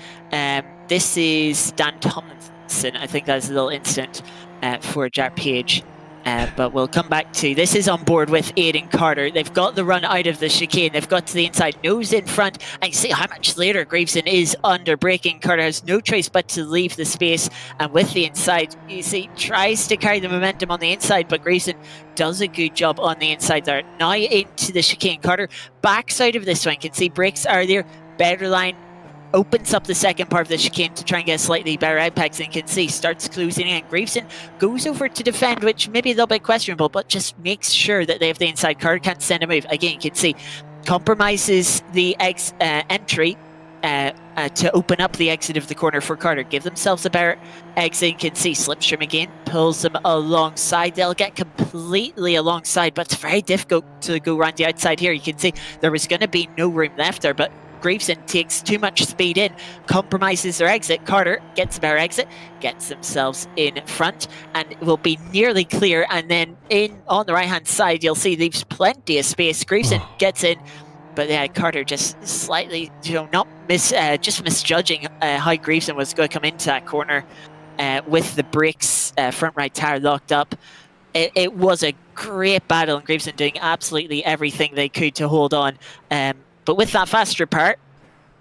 This is Dan Tomlinson. I think that's a little instant for Jack Page. But we'll come back to this. Is on board with Aiden Carter. They've got the run out of the chicane. They've got to the inside, nose in front, and you see how much later Graveson is under braking. Carter has no choice but to leave the space, and with the inside, you see, tries to carry the momentum on the inside, but Graveson does a good job on the inside there. Now into the chicane. Carter backside of this one, can see brakes are there, better line, opens up the second part of the chicane to try and get a slightly better apex, and you can see starts closing in. Graveson goes over to defend, which may be a little bit questionable, but just makes sure that they have the inside. Carter can't send a move. Again, you can see compromises the entry to open up the exit of the corner for Carter. Give themselves a better exit. You can see Slipstream again pulls them alongside. They'll get completely alongside, but it's very difficult to go around the outside here. You can see there was going to be no room left there, but Graveson takes too much speed in, compromises their exit. Carter gets a better exit, gets themselves in front, and will be nearly clear. And then on the right-hand side, you'll see leaves plenty of space. Graveson gets in, but Carter just slightly, just misjudging how Graveson was going to come into that corner with the brakes, front right tire locked up. It was a great battle, and Graveson doing absolutely everything they could to hold on. But with that faster part,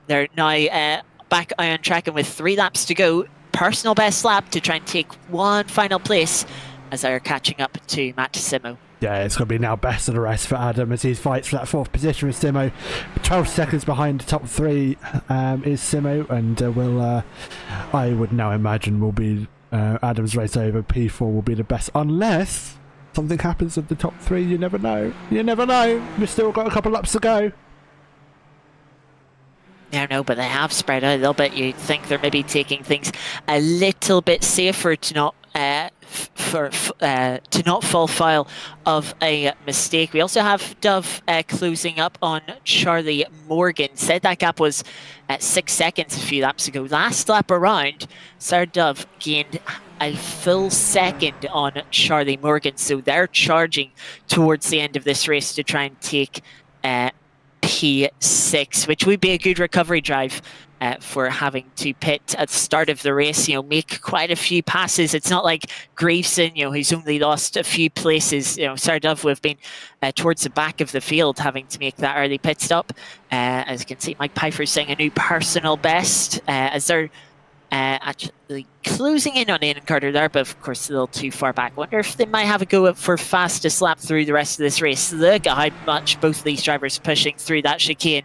they're now back on track, and with 3 laps to go, personal best lap to try and take one final place as they're catching up to Matt Simo. Yeah, it's going to be now best of the rest for Adam as he fights for that 4th position with Simo. 12 seconds behind the top 3 is Simo, and I would now imagine will be Adam's race over. P4 will be the best, unless something happens with the top 3. You never know. You never know. We've still got a couple laps to go. No, but they have spread out a little bit. You'd think they're maybe taking things a little bit safer to not to not fall foul of a mistake. We also have Dove closing up on Charlie Morgan. Said that gap was at 6 seconds a few laps ago. Last lap around, Sarah Dove gained a full second on Charlie Morgan, so they're charging towards the end of this race to try and take P6, which would be a good recovery drive for having to pit at the start of the race, make quite a few passes. It's not like Graveson, who's only lost a few places. Sarah Dove would have been towards the back of the field having to make that early pit stop. As you can see, Mike Pfeiffer's setting a new personal best as they're actually closing in on Aidan Carter there, but of course a little too far back. Wonder if they might have a go for fastest lap through the rest of this race. Look at how much both of these drivers pushing through that chicane,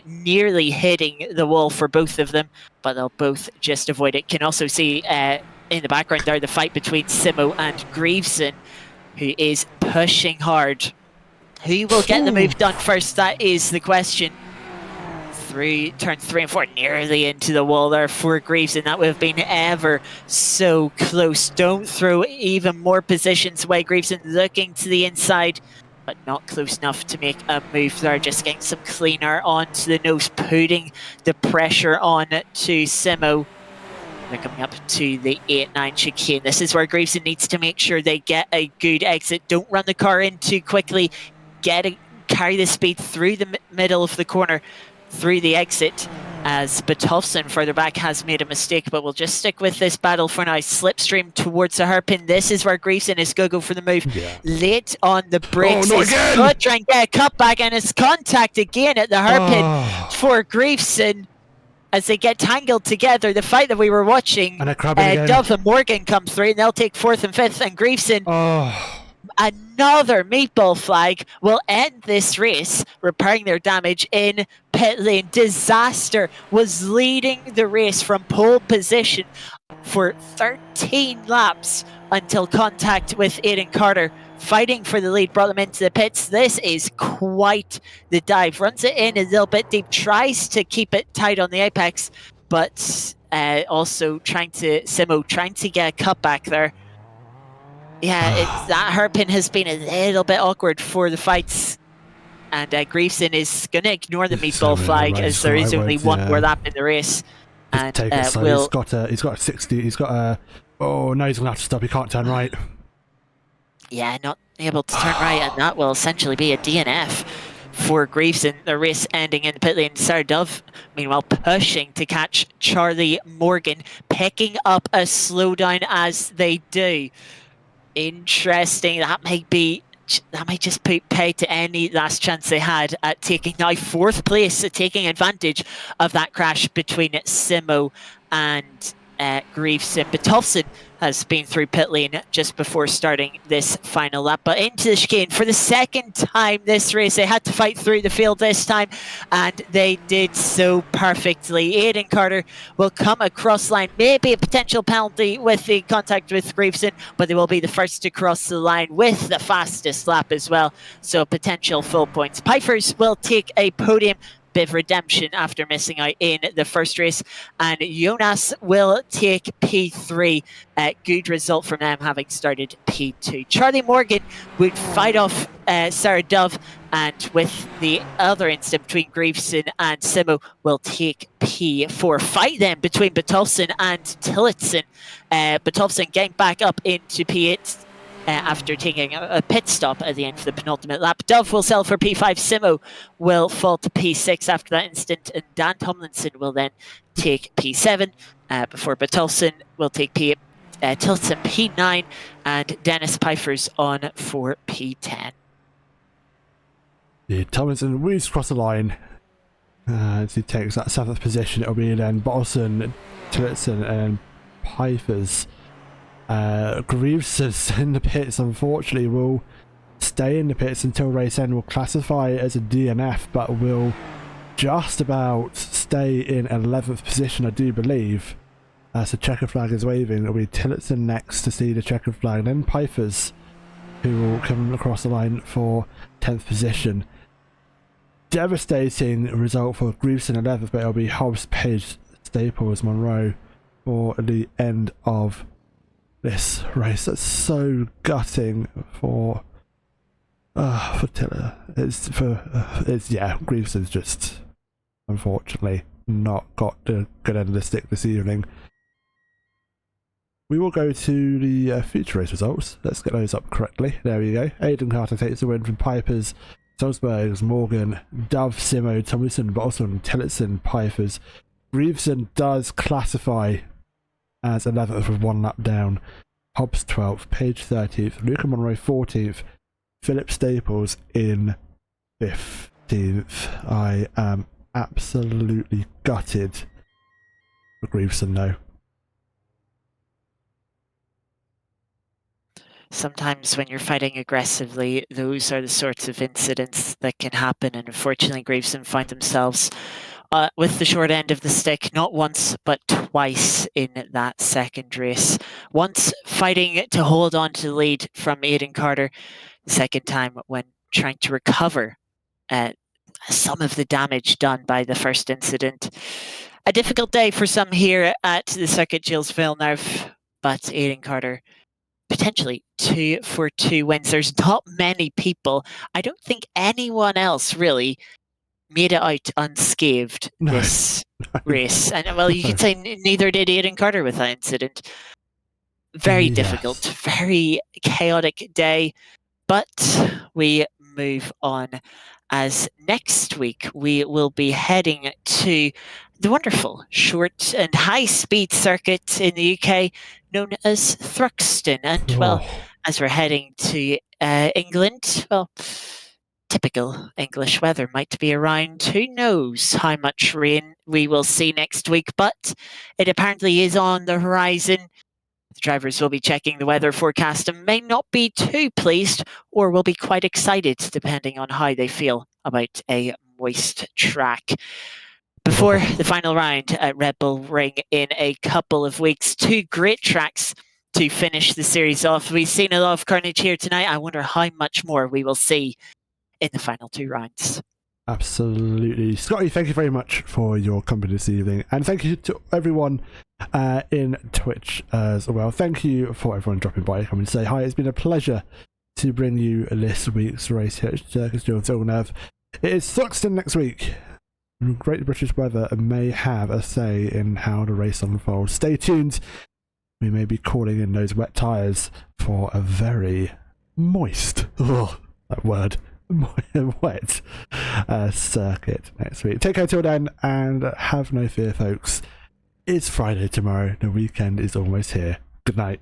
nearly hitting the wall for both of them, but they'll both just avoid it. Can also see in the background there the fight between Simo and Graveson, who is pushing hard. Who will get the move done first? That is the question. Turn 3 and 4 nearly into the wall there for Graveson. That would have been ever so close. Don't throw even more positions away. Graveson looking to the inside, but not close enough to make a move there. Just getting some cleaner onto the nose, putting the pressure on to Simo. They're coming up to the 8-9 chicane. This is where Graveson needs to make sure they get a good exit. Don't run the car in too quickly. Carry the speed through the middle of the corner, through the exit, as Batofson further back has made a mistake, but we'll just stick with this battle for now. Slipstream towards the hairpin. This is where Graveson is going to go for the move. Yeah. Late on the brakes. Oh, no, he's going to try and get a cutback, and it's contact again at the hairpin for Graveson as they get tangled together. The fight that we were watching, Dove and Morgan come through, and they'll take 4th and 5th, and Graveson... Another meatball flag will end this race, repairing their damage in pit lane. Disaster was leading the race from pole position for 13 laps until contact with Aidan Carter. Fighting for the lead brought them into the pits. This is quite the dive. Runs it in a little bit deep, tries to keep it tight on the apex, but also Simo trying to get a cutback there. Yeah, that hairpin has been a little bit awkward for the fights, and Graveson is going to ignore the meatball flag as there is only one more lap in the race. And he's got a 60. He's got a. Oh no, he's going to have to stop. He can't turn right. Yeah, not able to turn right, and that will essentially be a DNF for Graveson. The race ending in the pit lane. Sarah Dove, meanwhile, pushing to catch Charlie Morgan, picking up a slowdown as they do. Interesting. That might just pay to any last chance they had at taking now 4th place, taking advantage of that crash between Simo and Graveson. Batofson has been through pit lane just before starting this final lap, but into the chicane for the second time this race. They had to fight through the field this time, and they did so perfectly. Aidan Carter will come across line, maybe a potential penalty with the contact with Graveson, but they will be the first to cross the line with the fastest lap as well, so potential full points. Pfeiffer's will take a podium. Bit of redemption after missing out in the first race, and Jonas will take P3. Good result from them, having started P2. Charlie Morgan would fight off Sarah Dove, and with the other incident between Graveson and Simo, will take P4. Fight then between Batofson and Tillotson. Batofson getting back up into P8 after taking a pit stop at the end of the penultimate lap. Dove will sell for P5. Simo will fall to P6 after that incident, and Dan Tomlinson will then take P7 before Batofson will take P8. Tilton P9, and Dennis Pfeiffer's on for P10. Yeah, Tomlinson weaves across the line as he takes that 7th position. It'll be then Bottleson, Tillotson, and Pfeiffer's. Graveson in the pits, unfortunately, will stay in the pits until race end. Will classify as a DNF, but will just about stay in 11th position, I do believe. So checker flag is waving. It'll be Tillotson next to see the checker flag, then Pfeiffer's, who will come across the line for 10th position. Devastating result for Graveson 11th, but it'll be Hobbs, Page, Staples, Monroe for the end of this race. That's so gutting for Tiller. Greaveson's just unfortunately not got the good end of the stick this evening. We will go to the future race results. Let's get those up correctly. There we go. Aidan Carter takes the win from Pipers, Salzburgs, Morgan, Dove, Simo, Thomason, Bottom, Tillotson, Pipers. Greaveson does classify as 11th with 1 lap down. Hobbs 12th, Page 13th, Luca Monroe 14th, Philip Staples in 15th. I am absolutely gutted for Greaveson though. Sometimes when you're fighting aggressively, those are the sorts of incidents that can happen, and unfortunately Greaveson find themselves with the short end of the stick, not once but twice in that second race. Once fighting to hold on to the lead from Aidan Carter, the second time when trying to recover some of the damage done by the first incident. A difficult day for some here at the Circuit Gilles Villeneuve, but Aidan Carter potentially 2 for 2 wins. There's not many people. I don't think anyone else really made it out unscathed this race. And well, you could say neither did Aidan Carter with that incident. Very difficult, very chaotic day. But we move on, as next week we will be heading to the wonderful short and high-speed circuit in the UK known as Thruxton. And well, as we're heading to England, well, typical English weather might be around. Who knows how much rain we will see next week, but it apparently is on the horizon. The drivers will be checking the weather forecast and may not be too pleased, or will be quite excited depending on how they feel about a moist track. Before the final round at Red Bull Ring in a couple of weeks, 2 great tracks to finish the series off. We've seen a lot of carnage here tonight. I wonder how much more we will see in the final 2 rounds. Absolutely. Scotty, thank you very much for your company this evening, and thank you to everyone in Twitch as well. Thank you for everyone dropping by to come and say hi. It's been a pleasure to bring you this week's race here at Circuit Gilles Villeneuve. It is Thruxton next week. Great British weather may have a say in how the race unfolds. Stay tuned. We may be calling in those wet tyres for a very moist, that word, wet circuit next week. Take care till then, and have no fear, folks. It's Friday tomorrow. The weekend is almost here. Good night.